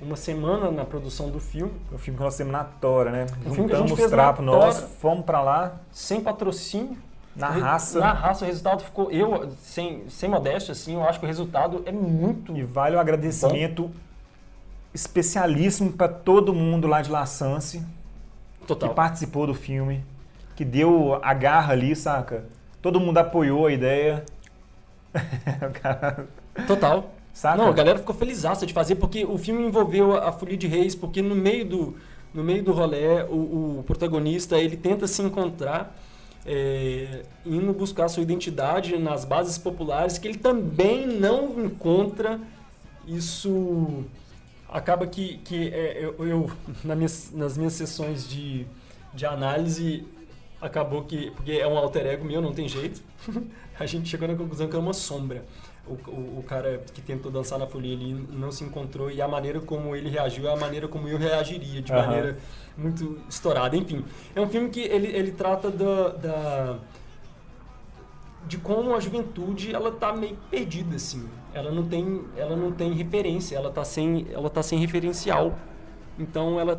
uma semana na produção do filme. O filme que nós temos na tora, né? O filme que a gente Juntamos fez os trapos na nós, tora. fomos pra lá, Sem patrocínio. na raça. Na raça, o resultado ficou... sem modéstia, assim, eu acho que o resultado é muito... E vale o agradecimento especialíssimo para todo mundo lá de La Sance que Total. participou do filme, que deu a garra ali, saca? Todo mundo apoiou a ideia. O cara- Total. Saca? Não, a galera ficou felizaça de fazer, porque o filme envolveu a Folia de Reis, porque no meio do rolê, o protagonista, ele tenta se encontrar, indo buscar sua identidade nas bases populares, que ele também não encontra. Isso acaba que eu nas minhas sessões de análise, acabou que, porque é um alter ego meu, não tem jeito, a gente chegou na conclusão que é uma sombra. O cara que tentou dançar na folia, ele não se encontrou, e a maneira como ele reagiu é a maneira como eu reagiria, de maneira muito estourada. Enfim, é um filme que ele trata de como a juventude ela tá meio perdida, assim. Ela não tem referência, ela tá sem referencial. Então ela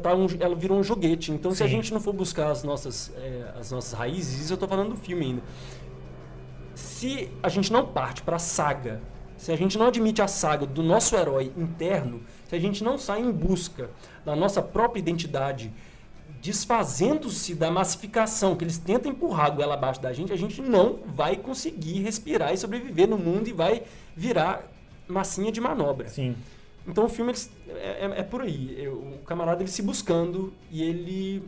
virou um joguete. Então se a Sim. gente não for buscar as nossas raízes, isso eu tô falando do filme ainda. Se a gente não parte para a saga, se a gente não admite a saga do nosso herói interno, se a gente não sai em busca da nossa própria identidade, desfazendo-se da massificação que eles tentam empurrar a goela abaixo da gente não vai conseguir respirar e sobreviver no mundo e vai virar massinha de manobra. Sim. Então o filme é por aí. O camarada ele se buscando e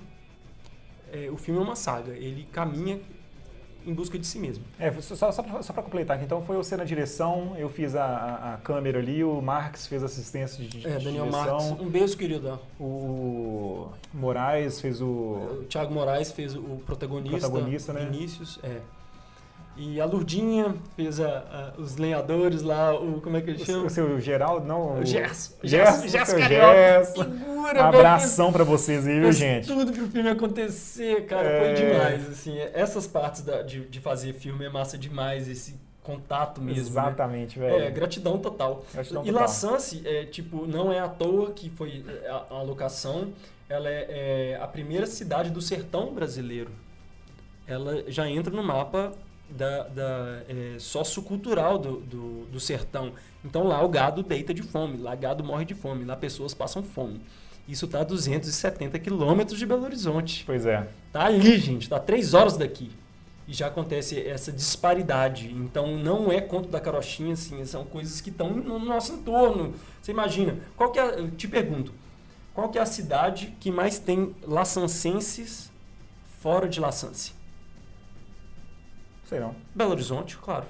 o filme é uma saga. Ele caminha em busca de si mesmo. Só para completar aqui, então foi você na direção, eu fiz a câmera ali, o Marques fez assistência de Daniel direção, Marques, um beijo, querido. o Moraes fez O Thiago Moraes fez o protagonista, né? Vinícius, E a Lurdinha fez os lenhadores lá, como é que ele chama? O seu Geraldo, não? O Gerson seu Carioca, Gerson. figura, Abração pra vocês aí, viu, fez gente? tudo pro filme acontecer, cara, foi demais, assim, essas partes de fazer filme é massa demais, esse contato mesmo, Exatamente, né? velho. Gratidão total. Gratidão E total. La Sance, não é à toa que foi a locação, ela é a primeira cidade do sertão brasileiro. Ela já entra no mapa sociocultural do sertão. Então lá o gado deita de fome, lá o gado morre de fome, lá pessoas passam fome. Isso está a 270 quilômetros de Belo Horizonte. Pois é. Tá ali, gente, tá 3 horas daqui. E já acontece essa disparidade. Então não é conto da carochinha, assim, são coisas que estão no nosso entorno. Você imagina, eu te pergunto, qual que é a cidade que mais tem laçancenses fora de La Sance? Sei não. Belo Horizonte, claro.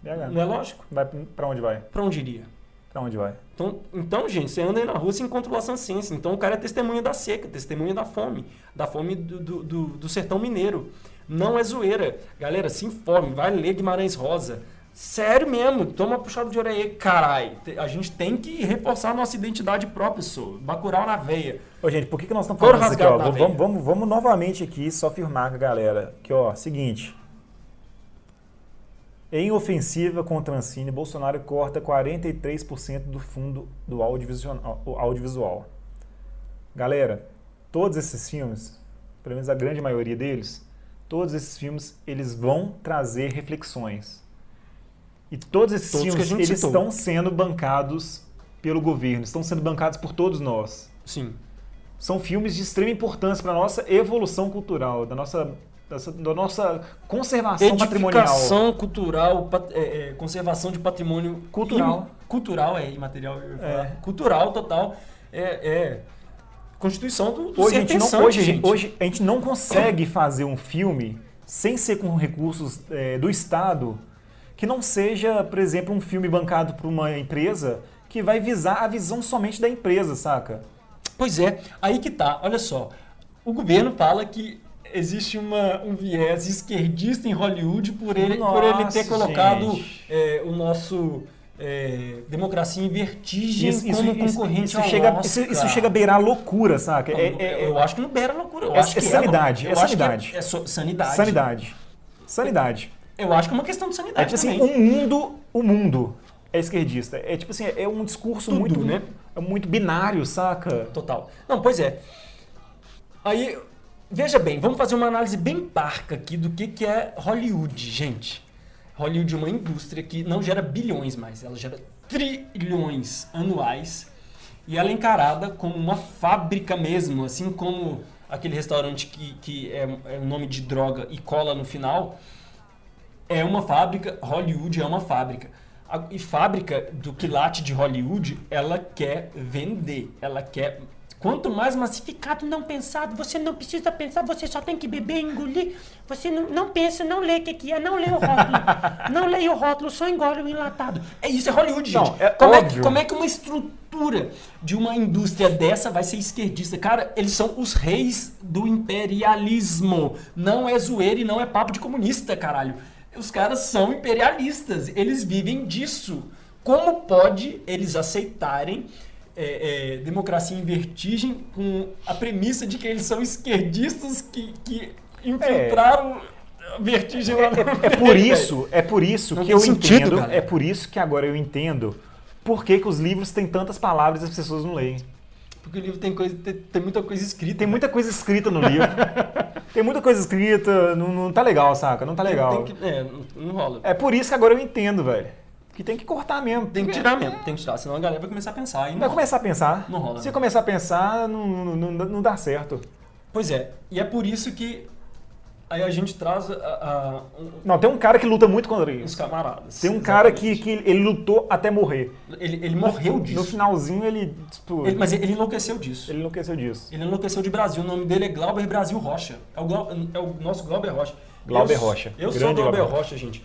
BH. Não é lógico? Vai pra onde vai? Pra onde iria? Pra onde vai? Então, gente, você anda aí na rua e encontra o laçancense. Então o cara é testemunha da seca, testemunha da fome do sertão mineiro. Não é zoeira. Galera, se informe, vai ler Guimarães Rosa. Sério mesmo, toma uma puxada de orelha aí, carai. A gente tem que reforçar a nossa identidade própria, só. Bacurau na veia. Ô, gente, por que nós estamos Couro falando isso aqui, ó? rasgado na veia. Vamos novamente aqui só firmar com a galera. Que, ó, seguinte. Em ofensiva contra Ancine, Bolsonaro corta 43% do fundo do audiovisual. Galera, todos esses filmes, pelo menos a grande maioria deles, todos esses filmes, eles vão trazer reflexões. E todos esses Todos que a filmes, gente eles citou. estão sendo bancados pelo governo, estão sendo bancados por todos nós. Sim. São filmes de extrema importância para a nossa evolução cultural, da nossa conservação patrimonial. Edificação cultural, conservação de patrimônio Cultural. Cultural, imaterial. Eu ia falar. Cultural, total. Constituição do Hoje, ser pensante, hoje a gente não consegue fazer um filme sem ser com recursos do Estado que não seja, por exemplo, um filme bancado por uma empresa que vai visar a visão somente da empresa, saca? Pois é, aí que tá, olha só. O governo fala que existe um viés esquerdista em Hollywood por ele ter colocado o nosso Democracia em Vertigem como concorrente ao Oscar. Isso chega a beirar loucura, saca? Eu acho que não beira loucura. Eu É acho que sanidade, eu é acho que sanidade. sanidade. Sanidade. Eu acho que é uma questão de sanidade Assim, também. o mundo é esquerdista. É tipo assim, é um discurso Tudo, muito, né? é muito binário, saca? Total. Não, pois é. Aí, veja bem, vamos fazer uma análise bem parca aqui do que é Hollywood, gente. Hollywood é uma indústria que não gera bilhões mais, ela gera trilhões anuais e ela é encarada como uma fábrica mesmo, assim como aquele restaurante que é o nome de droga e cola no final. É uma fábrica, Hollywood é uma fábrica. E fábrica do quilate de Hollywood, ela quer vender, ela quer... Quanto mais massificado, não pensado, você não precisa pensar, você só tem que beber e engolir. Você não pensa, não lê o que é, não lê o rótulo. Não lê o rótulo, só engole o enlatado. É isso, é Hollywood, gente. Não, é como óbvio. é que uma estrutura de uma indústria dessa vai ser esquerdista? Cara, eles são os reis do imperialismo. Não é zoeira e não é papo de comunista, caralho. Os caras são imperialistas, eles vivem disso. Como pode eles aceitarem democracia em vertigem com a premissa de que eles são esquerdistas que infiltraram a vertigem lá no É por isso Não que tem eu sentido, entendo, galera. é por isso que agora eu entendo por que os livros têm tantas palavras e as pessoas não leem. Porque o livro tem muita coisa escrita. Tem muita coisa escrita no livro. Tem muita coisa escrita, não tá legal, saca? Não tá legal. Não rola. É por isso que agora eu entendo, velho. Que tem que cortar mesmo. Tem que tirar mesmo, tem que tirar, senão a galera vai começar a pensar. E não Vai rola. começar a pensar. Não rola, Se né? começar a pensar, não dá certo. Pois é, e é por isso que aí a gente traz Não, tem um cara que luta muito contra os isso. camaradas. Tem um cara Exatamente. que ele lutou até morrer. Ele morreu disso. No finalzinho ele, tipo, Mas ele enlouqueceu disso. ele enlouqueceu disso. Ele enlouqueceu de Brasil. O nome dele é Glauber Brasil Rocha. É o nosso Glauber Rocha. Glauber Eu- Rocha. Eu sou o Grande Glauber Glauber. Rocha, gente.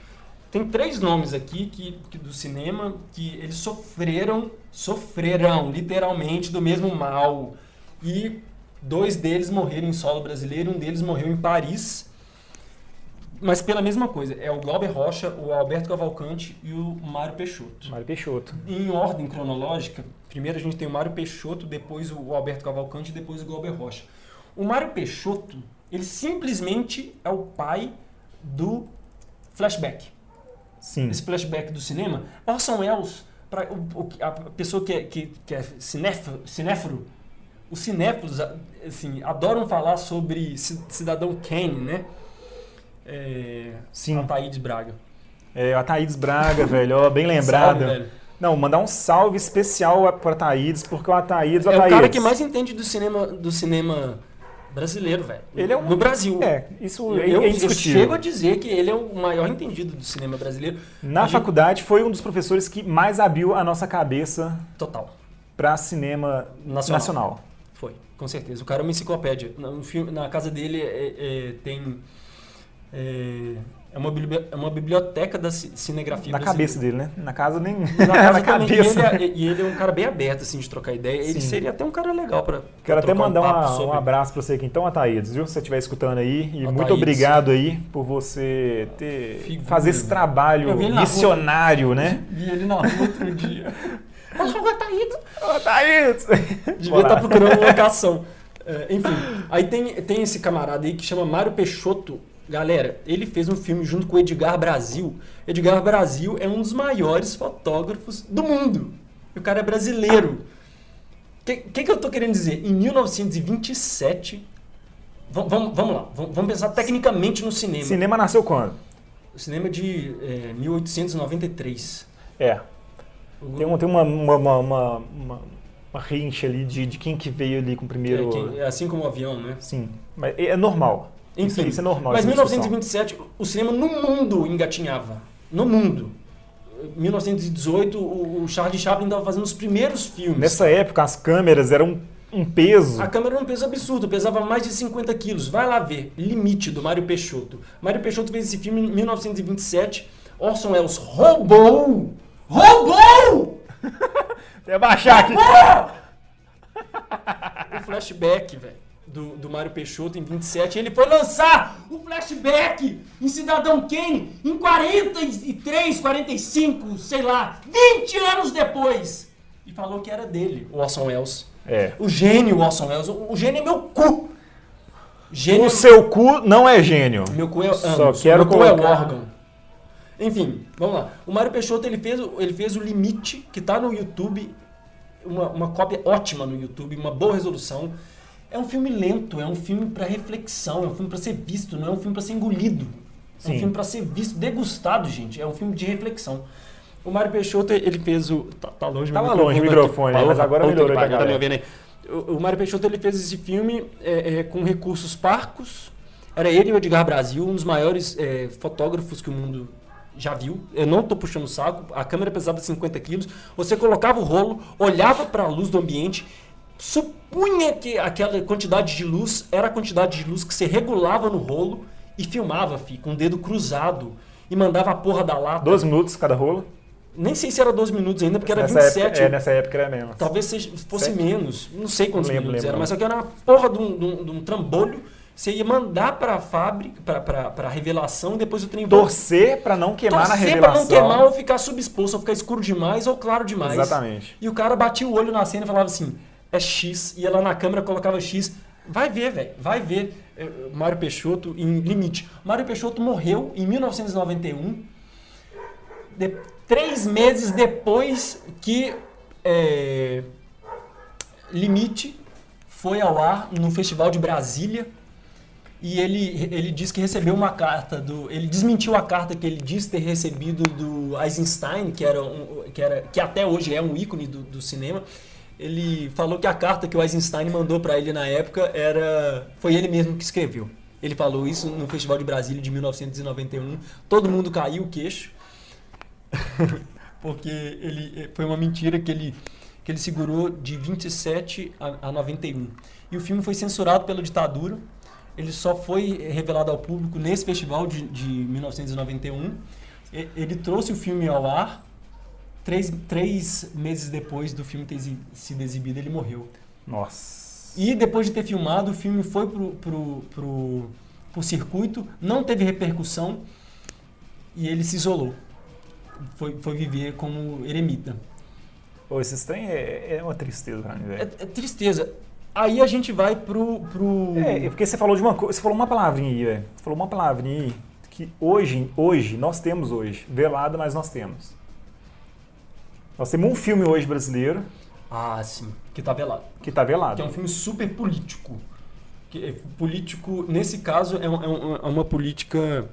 Tem 3 nomes aqui que do cinema que eles sofreram literalmente do mesmo mal. E 2 deles morreram em solo brasileiro, um deles morreu em Paris. Mas pela mesma coisa. É o Glauber Rocha, o Alberto Cavalcante e o Mário Peixoto. Mário Peixoto. Em ordem cronológica, primeiro a gente tem o Mário Peixoto, depois o Alberto Cavalcante e depois o Glauber Rocha. O Mário Peixoto, ele simplesmente é o pai do flashback. Sim. Esse flashback do cinema, Orson Welles, a pessoa que é cinéfilo, os cinéfilos assim, adoram falar sobre Cidadão Kane, né? Sim. Ataídes Braga. A Thaídes Braga, velho, ó, bem lembrado. Salve, velho. Não, mandar um salve especial pra Thaídes, porque o Ataídes... É o cara que mais entende do cinema brasileiro, velho. Ele é um... No Brasil. Isso Eu é indiscutível. chego a dizer que ele é o maior entendido do cinema brasileiro. Na faculdade foi um dos professores que mais abriu a nossa cabeça Total. pra cinema nacional. Foi, com certeza. O cara é uma enciclopédia. Na casa dele tem... É uma biblioteca da cinegrafia Na cabeça dele, né? Na casa nem... Na casa na também. cabeça. E ele é um cara bem aberto, assim, de trocar ideia. Ele Sim. seria até um cara legal pra Quero até trocar mandar papo um sobre. abraço pra você aqui então, Ataídes, viu? Se você estiver escutando aí. E muito Ataídes. obrigado aí por você fazer esse trabalho Eu vi ele na missionário, né? Vi ele na rua outro dia. Ataídes! Devia estar procurando locação. Enfim, aí tem esse camarada aí que chama Mário Peixoto. Galera, ele fez um filme junto com o Edgar Brasil. Edgar Brasil é um dos maiores fotógrafos do mundo. E o cara é brasileiro. O que eu tô querendo dizer? Em 1927... Vamos lá, vamos pensar tecnicamente no cinema. Cinema nasceu quando? O cinema é de 1893. Tem uma rincha ali de quem que veio ali com o primeiro... Assim como o avião, né? Sim, mas é normal. Enfim, Isso é normal. Mas em essa discussão. 1927, o cinema no mundo engatinhava. No mundo. Em 1918, o Charlie Chaplin estava fazendo os primeiros filmes. Nessa época, as câmeras eram um peso. A câmera era um peso absurdo, pesava mais de 50 quilos. Vai lá ver. Limite, do Mário Peixoto. Mário Peixoto fez esse filme em 1927. Orson Welles roubou! Vou baixar aqui. O flashback, velho. Do Mário Peixoto em 27, ele foi lançar o flashback em Cidadão Kane em 43, 45, sei lá, 20 anos depois. E falou que era dele, o Orson Welles. O gênio Orson Welles. O gênio é meu cu. O seu cu não é gênio. Meu cu é Só ânus. quero Meu cu é o colocar- órgão. Enfim, vamos lá. O Mário Peixoto, ele fez o Limite, que tá no YouTube, uma cópia ótima no YouTube, uma boa resolução. É um filme lento, é um filme para reflexão, é um filme para ser visto, não é um filme para ser engolido. É um filme para ser visto, degustado, gente. É um filme de reflexão. O Mário Peixoto, ele fez o... Tá longe Tava longe o microfone, mas agora melhorou pra galera. Tá me ouvindo aí? O Mário Peixoto, ele fez esse filme com recursos parcos. Era ele e o Edgar Brasil, um dos maiores fotógrafos que o mundo já viu. Eu não tô puxando o saco. A câmera pesava 50 quilos. Você colocava o rolo, olhava para a luz do ambiente, supunha que aquela quantidade de luz era a quantidade de luz que você regulava no rolo e filmava, com o dedo cruzado e mandava a porra da lata. 12 minutos cada rolo? Nem sei se era 12 minutos ainda, porque era nessa 27. Época, nessa época era menos. Talvez fosse menos. Não sei quantos minutos era, não. mas só que era uma porra de um trambolho. Você ia mandar para a fábrica, para a revelação, e depois o trem... Torcer para não queimar na revelação. Torcer para não queimar ou ficar subexposto, ou ficar escuro demais ou claro demais. Exatamente. E o cara batia o olho na cena e falava assim, é X. Ia lá na câmera, colocava X. Vai ver, velho. Vai ver Mário Peixoto em Limite. Mário Peixoto morreu em 1991, 3 meses depois que Limite foi ao ar no Festival de Brasília. E ele disse que recebeu uma carta ele desmentiu a carta que ele disse ter recebido do Eisenstein, que até hoje é um ícone do cinema. Ele falou que a carta que o Eisenstein mandou para ele na época foi ele mesmo que escreveu. Ele falou isso no Festival de Brasília de 1991. Todo mundo caiu o queixo, porque foi uma mentira que ele segurou de 27 a 91. E o filme foi censurado pela ditadura. Ele só foi revelado ao público nesse festival de 1991. Ele trouxe o filme ao ar. 3 meses depois do filme ter sido exibido, ele morreu. Nossa. E depois de ter filmado, o filme foi pro circuito, não teve repercussão e ele se isolou. Foi viver como eremita. Pô, esse trem é uma tristeza pra mim, velho. É tristeza. Aí a gente vai pro... porque você falou de uma coisa, você falou uma palavrinha aí, velho. Você falou uma palavrinha aí que hoje, nós temos velado, mas nós temos. Nós temos um filme hoje brasileiro. Ah, sim, que tá velado. Que tá velado. Que é um filme super político. Político, nesse caso, é uma política...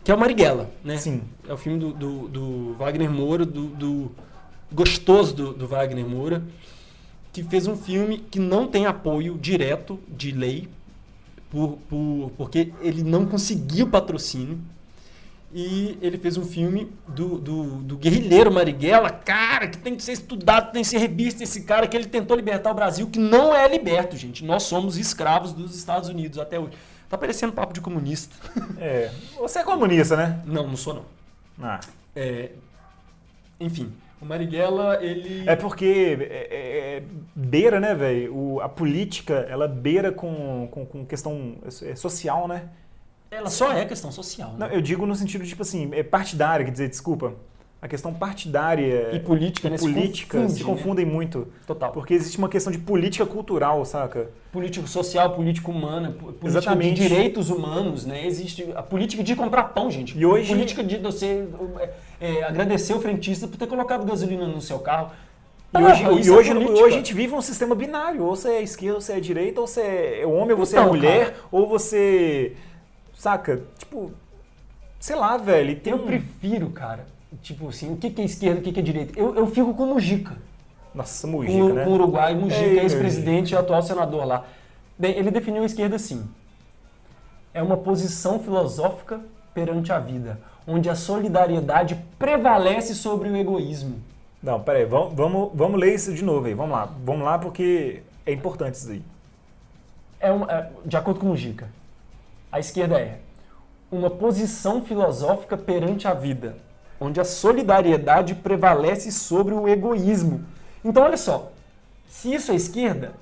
que é o Marighella, né? Sim. É o filme do Wagner Moura, do gostoso do Wagner Moura, que fez um filme que não tem apoio direto de lei, porque ele não conseguiu patrocínio. E ele fez um filme do guerrilheiro Marighella, cara, que tem que ser estudado, tem que ser revisto, esse cara que ele tentou libertar o Brasil, que não é liberto, gente. Nós somos escravos dos Estados Unidos até hoje. Tá parecendo papo de comunista. Você é comunista, né? Não sou não. Ah. Enfim, o Marighella, ele... É porque beira, né, velho? A política, ela beira com questão social, né? Ela só é questão social. Né? Não, eu digo no sentido, tipo assim, partidária, quer dizer, desculpa. A questão partidária e política, né? Se confundem muito. Total. Porque existe uma questão de política cultural, saca? Político social, política humana, política Exatamente. de direitos humanos, né? Existe a política de comprar pão, gente. E hoje... Política de você agradecer o frentista por ter colocado gasolina no seu carro. E hoje a gente vive um sistema binário. Ou você é esquerda, ou você é direita, ou você é homem, ou você é mulher, cara, ou você... Saca? Tipo, sei lá, velho. Eu prefiro, cara, tipo assim, o que é esquerda, o que é direita? Eu fico com o Mujica. Nossa, Mujica, né? Com o Uruguai, Mujica, ex-presidente e atual senador lá. Bem, ele definiu a esquerda assim. É uma posição filosófica perante a vida, onde a solidariedade prevalece sobre o egoísmo. Não, peraí, vamos ler isso de novo aí. Vamos lá porque é importante isso aí. De acordo com o Mujica, a esquerda é uma posição filosófica perante a vida, onde a solidariedade prevalece sobre o egoísmo. Então, olha só, se isso é esquerda,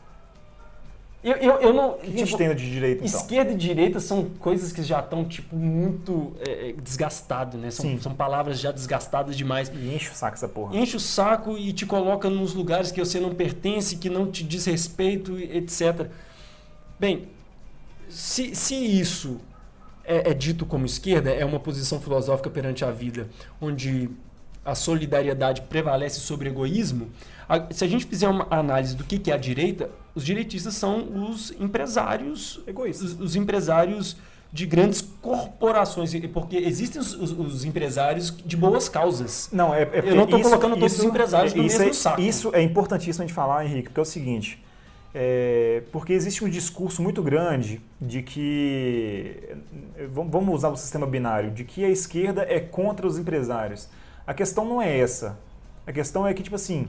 eu não... O que a gente tem de direita, então? Esquerda e direita são coisas que já estão, tipo, muito desgastadas, né? São palavras já desgastadas demais. E enche o saco essa porra. Enche o saco e te coloca nos lugares que você não pertence, que não te diz respeito, etc. Bem, se isso é dito como esquerda, é uma posição filosófica perante a vida, onde a solidariedade prevalece sobre o egoísmo. Se a gente fizer uma análise do que é a direita, os direitistas são os empresários Egoístas. os empresários de grandes corporações, porque existem os empresários de boas causas. Não, Eu não estou colocando todos os empresários no mesmo saco. Isso é importantíssimo de falar, Henrique, porque é o seguinte, porque existe um discurso muito grande de que, vamos usar o sistema binário, de que a esquerda é contra os empresários. A questão não é essa. A questão é que, tipo assim,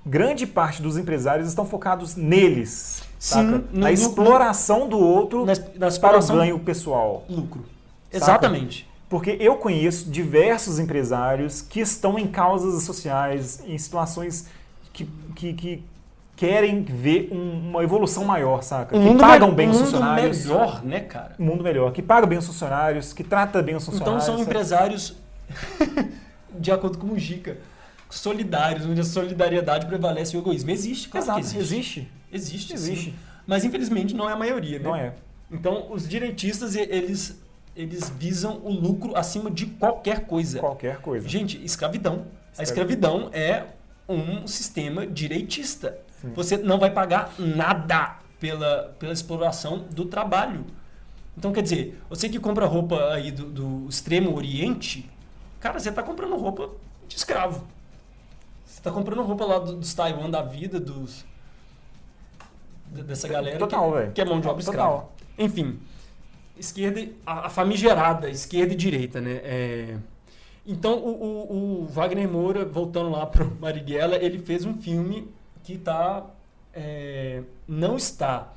grande parte dos empresários estão focados neles, Sim, na exploração do outro na para o exploração ganho pessoal. lucro. Saca? Exatamente. Porque eu conheço diversos empresários que estão em causas sociais, em situações que querem ver uma evolução maior, saca? Que pagam bem os funcionários. Um mundo melhor, né, cara? Um mundo melhor. Que paga bem os funcionários, que trata bem os funcionários. Então são empresários, de acordo com o Mujica, solidários, onde a solidariedade prevalece o egoísmo. Existe, claro que Exato, existe. existe. Existe. Sim. Mas infelizmente não é a maioria, né? Não é. Então os direitistas, eles visam o lucro acima de qualquer coisa. Qualquer coisa. Gente, escravidão. A escravidão é um sistema direitista. Sim. Você não vai pagar nada pela exploração do trabalho. Então, quer dizer, você que compra roupa aí do Extremo Oriente, cara, você está comprando roupa de escravo. Você está comprando roupa lá dos Taiwan da vida, dessa galera que é mão de obra escrava. Enfim, esquerda, a famigerada esquerda e direita, né? Então, o Wagner Moura, voltando lá para o Marighella, ele fez um filme que não está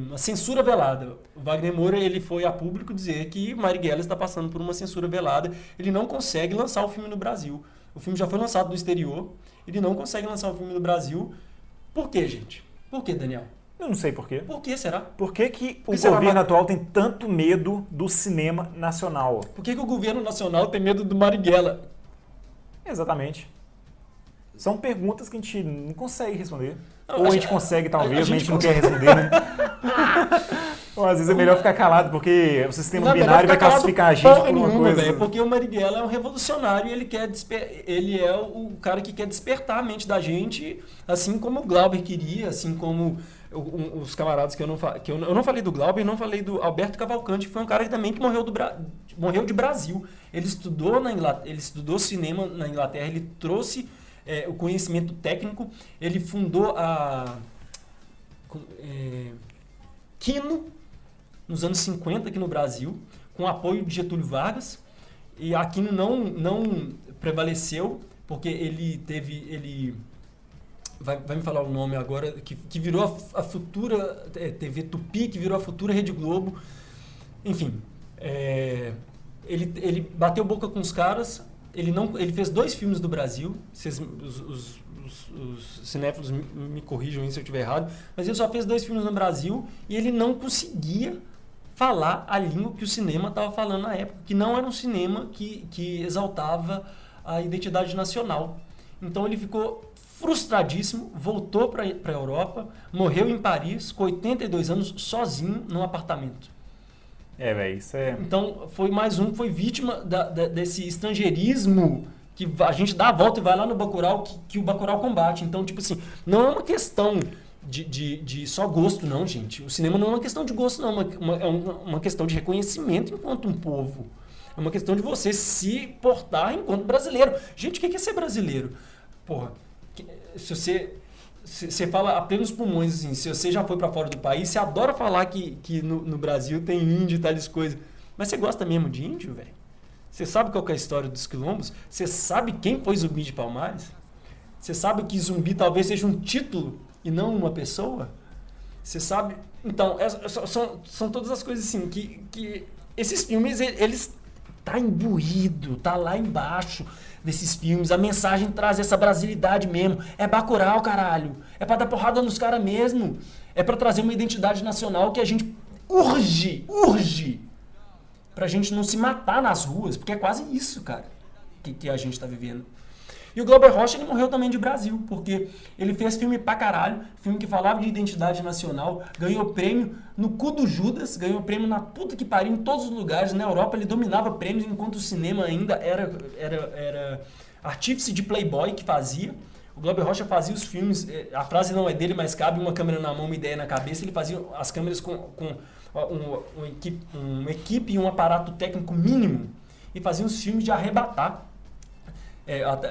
uma censura velada. O Wagner Moura, ele foi a público dizer que Marighella está passando por uma censura velada. Ele não consegue lançar o filme no Brasil. O filme já foi lançado no exterior. Ele não consegue lançar o filme no Brasil. Por quê, gente? Por quê, Daniel? Eu não sei por quê. Por que será? Por que o governo atual tem tanto medo do cinema nacional? Por que o governo nacional tem medo do Marighella? Exatamente. São perguntas que a gente não consegue responder. Ou a gente consegue, talvez, mas a gente não quer responder, né? Ou às vezes é melhor ficar calado, porque o sistema binário vai classificar a gente por uma coisa. Véio, porque o Marighella é um revolucionário e ele é o cara que quer despertar a mente da gente, assim como o Glauber queria, assim como os camaradas que eu não falei do Glauber e não falei do Alberto Cavalcante, que foi um cara que também que morreu de Brasil. Ele estudou ele estudou cinema na Inglaterra, ele trouxe o conhecimento técnico, ele fundou a Kino nos anos 50 aqui no Brasil, com apoio de Getúlio Vargas, e a Kino não prevaleceu, porque ele vai me falar o nome agora, que virou a futura TV Tupi, que virou a futura Rede Globo, enfim, ele bateu boca com os caras. Ele fez 2 filmes do Brasil, os cinéfilos me corrijam se eu estiver errado, mas ele só fez 2 filmes no Brasil e ele não conseguia falar a língua que o cinema estava falando na época, que não era um cinema que exaltava a identidade nacional. Então ele ficou frustradíssimo, voltou para a Europa, morreu em Paris, com 82 anos, sozinho num apartamento. Velho, isso é... Então, foi mais um que foi vítima desse estrangeirismo que a gente dá a volta e vai lá no Bacurau, que o Bacurau combate. Então, tipo assim, não é uma questão de só gosto, não, gente. O cinema não é uma questão de gosto, não. É uma questão de reconhecimento enquanto um povo. É uma questão de você se portar enquanto brasileiro. Gente, o que é ser brasileiro? Porra, se você fala a plenos pulmões, assim, se você já foi para fora do país, você adora falar que no Brasil tem índio e tais coisas. Mas você gosta mesmo de índio, velho? Você sabe qual que é a história dos quilombos? Você sabe quem foi Zumbi de Palmares? Você sabe que Zumbi talvez seja um título e não uma pessoa? Você sabe... Então, são todas as coisas assim, que esses filmes, eles... Tá imbuído, tá lá embaixo desses filmes. A mensagem traz essa brasilidade mesmo. É Bacurau, caralho. É pra dar porrada nos caras mesmo. É pra trazer uma identidade nacional que a gente urge pra gente não se matar nas ruas. Porque é quase isso, cara, que a gente tá vivendo. E o Glauber Rocha, ele morreu também de Brasil, porque ele fez filme pra caralho, filme que falava de identidade nacional, ganhou prêmio no cu do Judas, ganhou prêmio na puta que pariu em todos os lugares. Na Europa ele dominava prêmios, enquanto o cinema ainda era artífice de Playboy que fazia. O Glauber Rocha fazia os filmes, a frase não é dele, mas cabe uma câmera na mão, uma ideia na cabeça. Ele fazia as câmeras com uma equipe e um aparato técnico mínimo e fazia os filmes de arrebatar.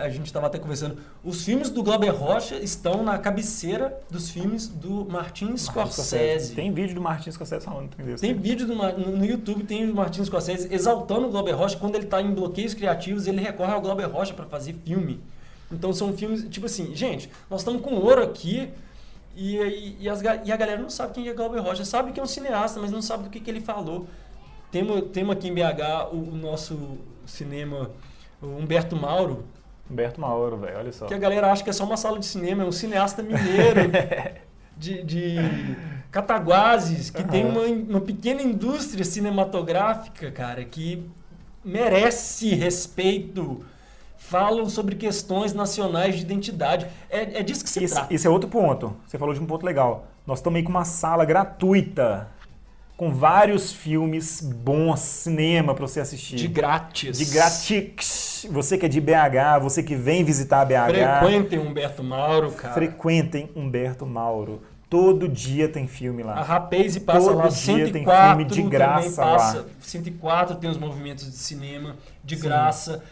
A gente estava até conversando. Os filmes do Glauber Rocha estão na cabeceira dos filmes do Martin Scorsese. Tem vídeo do Martin Scorsese falando desse. Tem vídeo no YouTube, tem o Martin Scorsese exaltando o Glauber Rocha. Quando ele está em bloqueios criativos, ele recorre ao Glauber Rocha para fazer filme. Então são filmes, tipo assim, gente, nós estamos com ouro aqui e a galera não sabe quem é Glauber Rocha. Sabe que é um cineasta, mas não sabe do que ele falou. Temos aqui em BH o nosso cinema, o Humberto Mauro. Humberto Mauro, velho, olha só. Que a galera acha que é só uma sala de cinema, é um cineasta mineiro de Cataguases, que tem uma pequena indústria cinematográfica, cara, que merece respeito. Falam sobre questões nacionais de identidade. É disso que se trata. Esse é outro ponto. Você falou de um ponto legal. Nós estamos aí com uma sala gratuita, com vários filmes bons, cinema para você assistir. De grátis. De grátis. Você que é de BH, você que vem visitar BH. Frequentem Humberto Mauro, cara. Frequentem Humberto Mauro. Todo dia tem filme lá. A Rapaze passa Todo lá, dia 104 tem filme de graça passa, lá. 104 tem os movimentos de cinema de graça.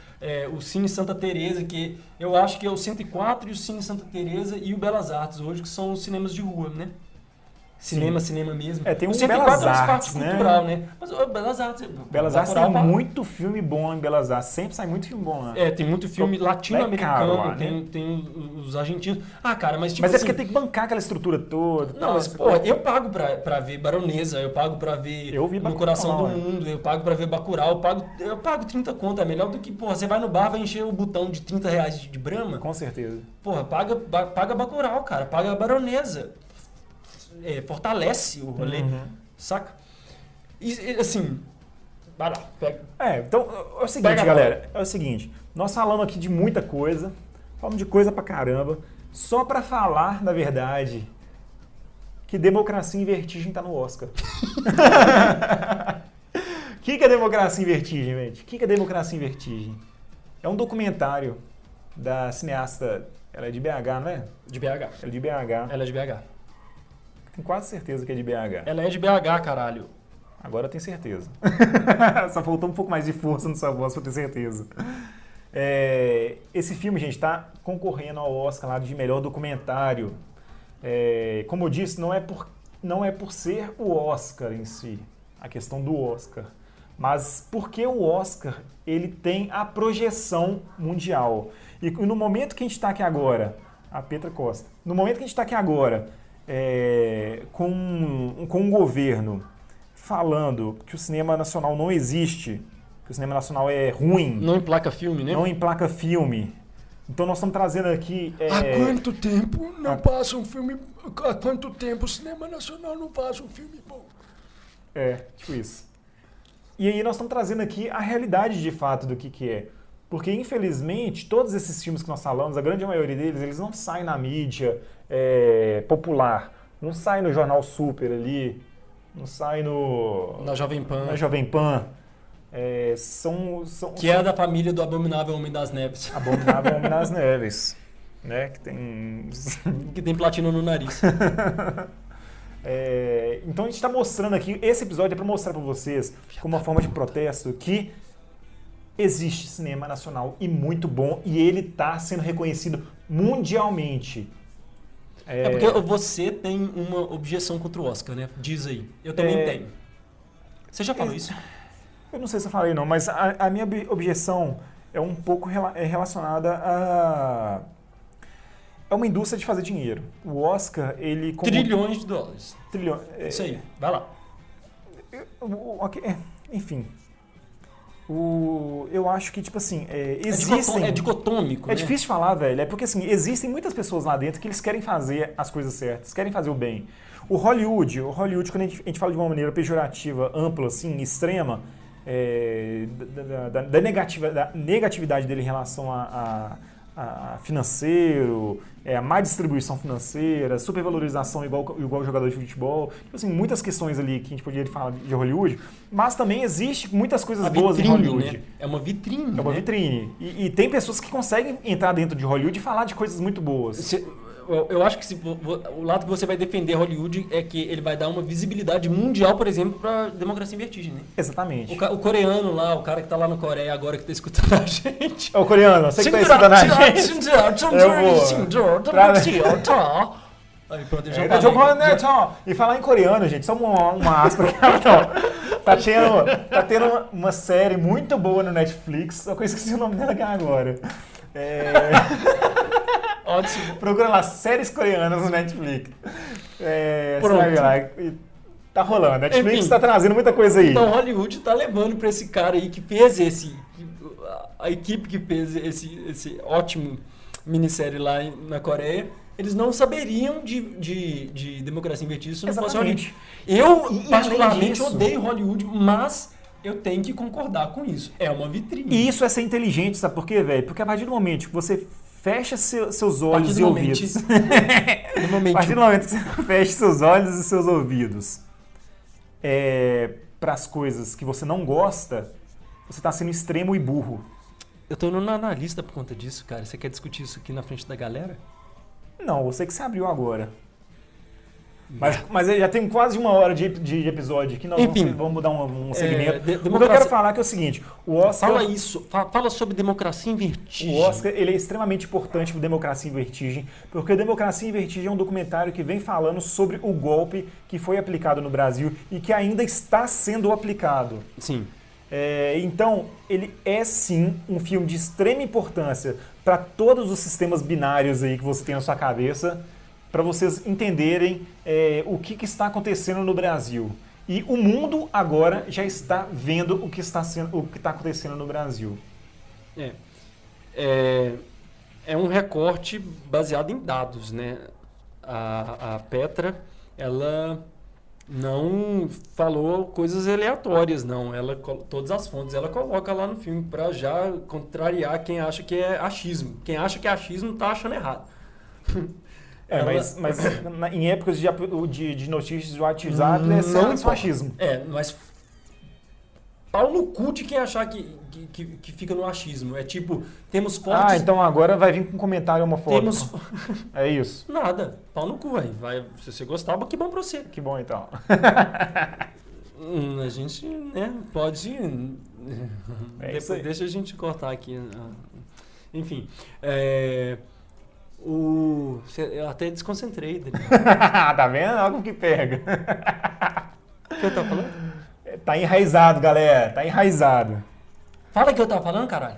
O Cine Santa Teresa, que eu acho que é o 104 e o Cine Santa Teresa e o Belas Artes hoje, que são os cinemas de rua, né? Cinema mesmo. Tem um o 104 Belas é um espaço Artes, cultural, né? Mas o Belas Artes... Belas Artes tem muito filme bom em Belas Artes. Sempre sai muito filme bom lá. Tem muito filme latino-americano, lá, né? tem os argentinos. Ah, cara, mas tipo Mas assim... é porque tem que bancar aquela estrutura toda. Não, mas, pô, eu pago pra ver Baronesa, eu pago pra ver No Coração do Mundo, eu pago pra ver Bacurau, eu pago 30 conto, é melhor do que, porra, você vai no bar, vai encher o botão de 30 reais de Brahma. Com certeza. Porra, paga Bacurau, cara, paga Baronesa. Fortalece o rolê, saca? E, assim, vai lá, pega. Então, é o seguinte, galera, é o seguinte, nós falamos aqui de muita coisa, falamos de coisa pra caramba, só pra falar, na verdade, que Democracia em Vertigem tá no Oscar. O que é Democracia em Vertigem, gente? O que é Democracia em Vertigem? É um documentário da cineasta, ela é de BH, não é? De BH. Ela é de BH. Ela é de BH. Tenho quase certeza que é de BH. Ela é de BH, caralho. Agora eu tenho certeza. Só faltou um pouco mais de força na sua voz pra eu ter certeza. Esse filme, gente, tá concorrendo ao Oscar lá de melhor documentário. Como eu disse, não é por ser o Oscar em si, a questão do Oscar, mas porque o Oscar ele tem a projeção mundial. E no momento que a gente está aqui agora, a Petra Costa, no momento que a gente está aqui agora, com um governo falando que o cinema nacional não existe, que o cinema nacional é ruim. Não emplaca filme, né? Não emplaca filme. Então nós estamos trazendo aqui... Há quanto tempo não passa um filme... Há quanto tempo o cinema nacional não faz um filme bom? Tipo isso. E aí nós estamos trazendo aqui a realidade de fato do que é. Porque, infelizmente, todos esses filmes que nós falamos, a grande maioria deles, eles não saem na mídia popular. Não saem no Jornal Super ali, não saem na Jovem Pan. Na Jovem Pan. Que é da família do Abominável Homem das Neves. Abominável Homem das Neves. Né? Que tem platina no nariz. Então a gente está mostrando aqui, esse episódio é para mostrar para vocês, como uma forma de protesto, que existe cinema nacional e muito bom, e ele está sendo reconhecido mundialmente. Porque você tem uma objeção contra o Oscar, né? Diz aí. Eu também tenho. Você já falou isso? Eu não sei se eu falei não, mas a minha objeção é um pouco relacionada a... É uma indústria de fazer dinheiro. O Oscar, ele... Trilhões de dólares. Isso aí, vai lá. Enfim. Eu acho que, tipo assim, existem... É dicotômico, né? É difícil falar, velho. É porque, assim, existem muitas pessoas lá dentro que eles querem fazer as coisas certas, querem fazer o bem. O Hollywood, quando a gente fala de uma maneira pejorativa, ampla, assim, extrema, da negatividade dele em relação financeiro, a má distribuição financeira, supervalorização igual jogador de futebol. Tipo assim, muitas questões ali que a gente poderia falar de Hollywood, mas também existe muitas coisas boas em Hollywood. Né? É uma vitrine. É uma vitrine. E tem pessoas que conseguem entrar dentro de Hollywood e falar de coisas muito boas. Eu acho que o lado que você vai defender Hollywood é que ele vai dar uma visibilidade mundial, por exemplo, para Democracia em Vertigem, né? Exatamente. O coreano lá, o cara que tá lá na Coreia agora que tá escutando a gente. É o coreano, você que tá escutando a gente. Aí, pronto, eu já falei. E falar em coreano, gente, só uma aspa aqui. Tá tendo uma série muito boa no Netflix, só que eu esqueci o nome dela aqui agora. Ótimo. Procura lá, séries coreanas no Netflix. Você Pronto. vai ver lá. E tá rolando. Netflix Enfim, tá trazendo muita coisa aí. Então Hollywood tá levando pra esse cara aí que fez a equipe que fez esse ótimo minissérie lá na Coreia, eles não saberiam de Democracia em Vertigem se não fosse Hollywood. Eu, particularmente, odeio Hollywood, mas eu tenho que concordar com isso. É uma vitrine. E isso é ser inteligente, sabe por quê, velho? Para partir do momento que você fecha seus olhos e ouvidos. A partir do momento que você fecha seus olhos e seus ouvidos para as coisas que você não gosta, você está sendo extremo e burro. Eu tô indo na analista por conta disso, cara. Você quer discutir isso aqui na frente da galera? Não, eu sei que você abriu agora. Mas já tem quase 1 hora de episódio aqui, nós vamos mudar um segmento. O que eu quero falar é o seguinte, o Oscar... Fala isso, fala sobre Democracia em Vertigem. O Oscar ele é extremamente importante para Democracia em Vertigem, porque Democracia em Vertigem é um documentário que vem falando sobre o golpe que foi aplicado no Brasil e que ainda está sendo aplicado. Sim. Então, ele é sim um filme de extrema importância para todos os sistemas binários aí que você tem na sua cabeça, para vocês entenderem o que está acontecendo no Brasil. E o mundo agora já está vendo o que está acontecendo no Brasil. É um recorte baseado em dados, né? A Petra, ela não falou coisas aleatórias, não. Todas as fontes ela coloca lá no filme para já contrariar quem acha que é achismo. Quem acha que é achismo está achando errado. Mas em épocas de notícias de WhatsApp, é só achismo. Mas pau no cu de quem achar que fica no achismo. É tipo, temos fontes... então agora vai vir com um comentário homofóbico. É isso. Nada, pau no cu, aí. Se você gostar, que bom pra você. Que bom, então. A gente, né, pode... Depois, deixa a gente cortar aqui. Enfim, eu até desconcentrei dele. Tá vendo? Olha como que pega. O que eu tava falando? Tá enraizado, galera. Tá enraizado. Fala o que eu tava falando, caralho.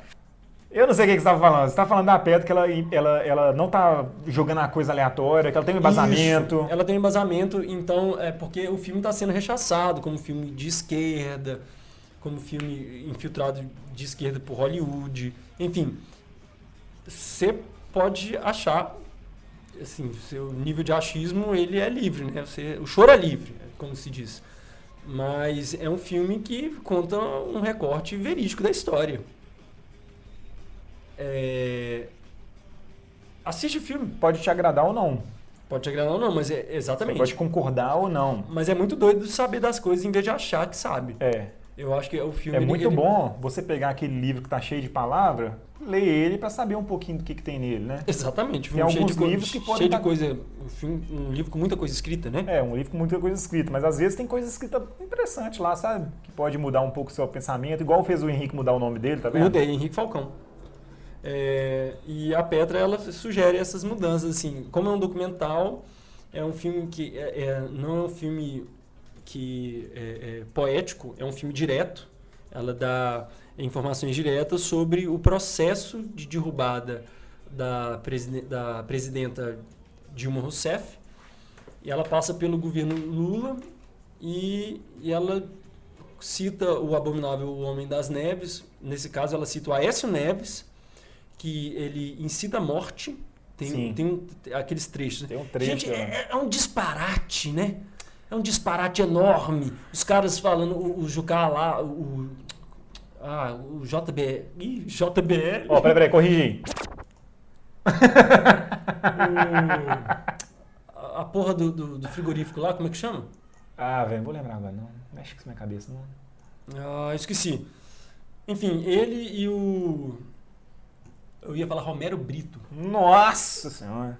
Eu não sei o que você tava falando. Você tá falando da Petra, que ela não tá jogando a coisa aleatória, que ela tem um embasamento. Isso, ela tem um embasamento, então é porque o filme tá sendo rechaçado como filme de esquerda, como filme infiltrado de esquerda por Hollywood. Enfim, você pode achar, assim, seu nível de achismo, ele é livre, né? O choro é livre, como se diz. Mas é um filme que conta um recorte verídico da história. Assiste o filme. Pode te agradar ou não. Pode te agradar ou não, mas exatamente. Você pode concordar ou não. Mas é muito doido saber das coisas em vez de achar que sabe. Eu acho que o filme... É muito bom você pegar aquele livro que tá cheio de palavra, ler ele para saber um pouquinho do que tem nele, né? Exatamente. Tem alguns livros que podem... Cheio de coisa... Um livro com muita coisa escrita, né? Um livro com muita coisa escrita, mas às vezes tem coisa escrita interessante lá, sabe? Que pode mudar um pouco o seu pensamento, igual fez o Henrique mudar o nome dele, tá vendo? Mudei, Henrique Falcão. E a Petra, ela sugere essas mudanças, assim. Como é um documental, é um filme que... não é um filme que é poético, é um filme direto. Ela dá informações diretas sobre o processo de derrubada da presidenta Dilma Rousseff. E ela passa pelo governo Lula e ela cita o abominável Homem das Neves. Nesse caso, ela cita o Aécio Neves, que ele incita a morte. Tem aqueles trechos. Tem um trecho. Gente, é um disparate, né? É um disparate enorme. Os caras falando, o Jucá lá, o JBL. Ih, JBL. Peraí, corrigi. A porra do frigorífico lá, como é que chama? Ah, velho, não vou lembrar agora, não. Mexe com isso na minha cabeça, não. Ah, esqueci. Enfim, ele e o... Eu ia falar Romero Brito. Nossa senhora.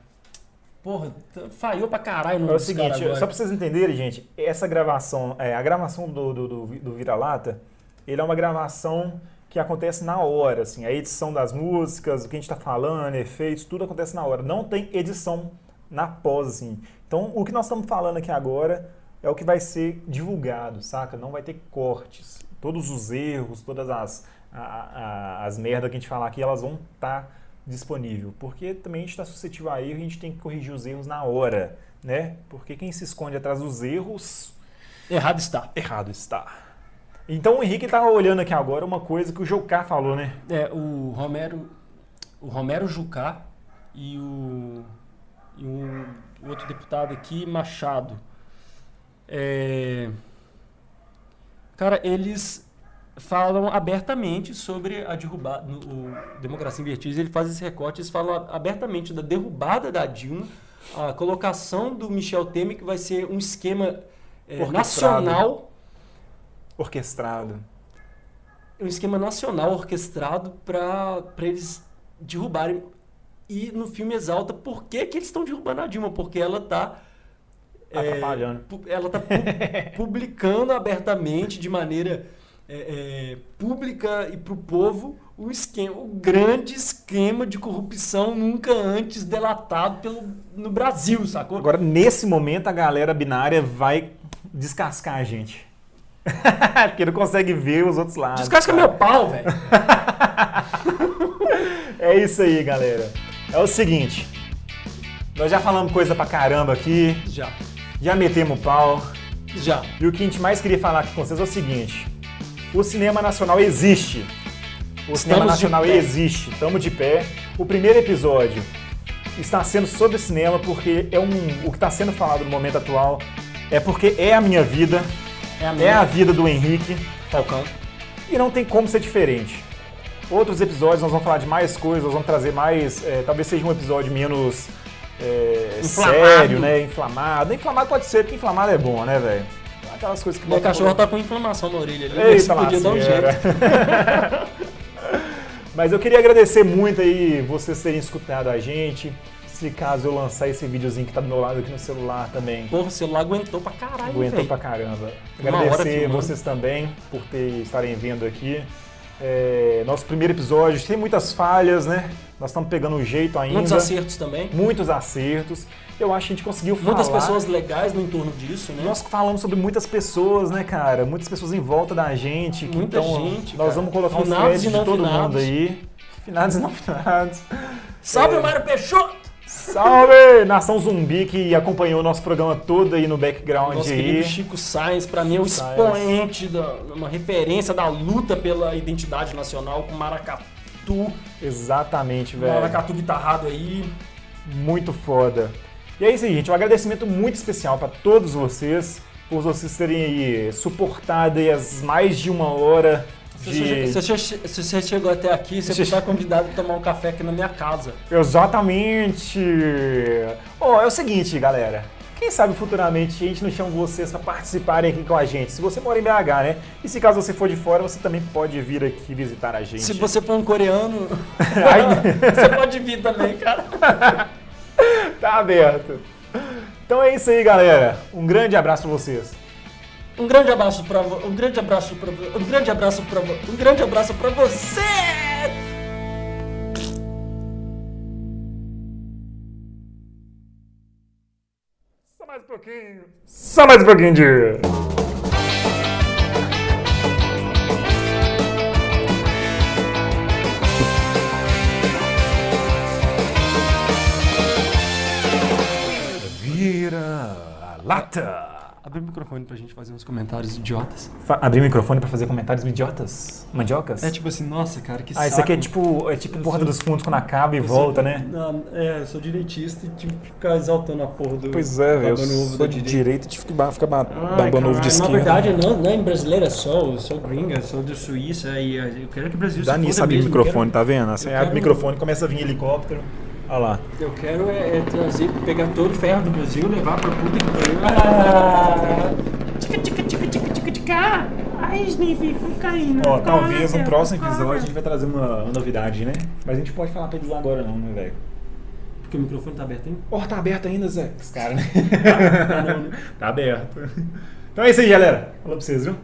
Porra, falhou pra caralho no É o seguinte, só pra vocês entenderem, gente, essa gravação, a gravação do Vira-Lata, ele é uma gravação que acontece na hora, assim, a edição das músicas, o que a gente tá falando, efeitos, tudo acontece na hora. Não tem edição na pós, assim. Então, o que nós estamos falando aqui agora é o que vai ser divulgado, saca? Não vai ter cortes. Todos os erros, todas as merdas que a gente falar aqui, elas vão estar disponíveis. Porque também a gente está suscetível a erro e a gente tem que corrigir os erros na hora, né? Porque quem se esconde atrás dos erros... Errado está. Errado está. Então o Henrique está olhando aqui agora uma coisa que o Jucá falou, né? O Romero Jucá e o outro deputado aqui, Machado. Cara, eles falam abertamente sobre a derrubada. O Democracia em Vertigem, ele faz esse recorte, eles falam abertamente da derrubada da Dilma, a colocação do Michel Temer, que vai ser um esquema nacional. Orquestrado. Um esquema nacional orquestrado para eles derrubarem. E no filme exalta por que eles estão derrubando a Dilma, porque ela está atrapalhando. Ela está publicando abertamente, de maneira pública e para o povo, o grande esquema de corrupção nunca antes delatado no Brasil, sacou? Agora, nesse momento, a galera binária vai descascar a gente. Porque não consegue ver os outros lados. Descasca meu pau, velho. É isso aí, galera. É o seguinte. Nós já falamos coisa pra caramba aqui. Já metemos o pau. E o que a gente mais queria falar aqui com vocês é o seguinte. O cinema nacional existe. Estamos de pé. O primeiro episódio está sendo sobre cinema porque o que está sendo falado no momento atual é porque é a minha vida. É a vida do Henrique Falcão. E não tem como ser diferente. Outros episódios nós vamos falar de mais coisas, nós vamos trazer mais... talvez seja um episódio menos sério, né? Inflamado. Inflamado pode ser, porque inflamado é bom, né, velho? Aquelas coisas que... Meu cachorro tá com inflamação na orelha ali. Eita, podia dar um jeito. Mas eu queria agradecer muito aí vocês terem escutado a gente. Se caso eu lançar esse videozinho que tá do meu lado aqui no celular também. Porra, o celular aguentou pra caralho, Aguentou pra caramba. Agradecer vocês também por estarem vendo aqui. Nosso primeiro episódio tem muitas falhas, né? Nós estamos pegando o jeito ainda. Muitos acertos também. Muitos acertos. Eu acho que a gente conseguiu falar. Muitas pessoas legais no entorno disso, né? Nós falamos sobre muitas pessoas, né, cara? Muitas pessoas em volta da gente. Muita gente, nós cara. vamos colocar os Finados créditos e não de todo finados. mundo aí. Finados e não finados. Salve, Mário Peixoto! Salve! Nação Zumbi, que acompanhou o nosso programa todo aí no background. Nosso aí. querido Chico Sainz, pra mim é um expoente, uma referência da luta pela identidade nacional com maracatu. Exatamente, velho. Maracatu guitarrado aí. Muito foda. E é isso aí, gente. Um agradecimento muito especial pra todos vocês, por vocês terem aí suportado aí as mais de uma hora. Se você chegou até aqui, você está convidado a tomar um café aqui na minha casa. Exatamente! É o seguinte, galera. Quem sabe futuramente a gente não chama vocês para participarem aqui com a gente. Se você mora em BH, né? E se caso você for de fora, você também pode vir aqui visitar a gente. Se você for um coreano, você pode vir também, cara. Tá aberto. Então é isso aí, galera. Um grande abraço pra vocês. Um grande abraço pra você! Só mais um pouquinho. Só mais um pouquinho de... Vira-lata. Abre o microfone pra gente fazer uns comentários idiotas. Abrir o microfone pra fazer comentários idiotas? Mandiocas? É tipo assim, nossa, cara, que saco. Isso aqui é tipo Porta dos Fundos quando acaba e volta, né? Não, eu sou direitista e tive que ficar exaltando a porra do... Pois é, velho. Eu babando ovo sou da de direita. direita e tive que ficar babando ovo de esquerda. Na verdade, não é brasileira só, eu sou gringa, sou da Suíça e eu quero que o Brasil Dá se nisso, foda abre o mesmo, microfone, tá vendo? Você eu abre o quero- microfone, começa a vir helicóptero. Olha lá. Eu quero trazer, pegar todo o ferro do Brasil, levar pra puta que pariu. Ai, Sniff, cocaína. Ó, talvez no próximo episódio a gente vai trazer uma novidade, né? Mas a gente pode falar pra eles agora não, né, velho? Porque o microfone tá aberto, hein? Ó, tá aberto ainda, Zé. Esse cara, né? Tá não, né? Tá aberto. Então é isso aí, galera. Falou pra vocês, viu?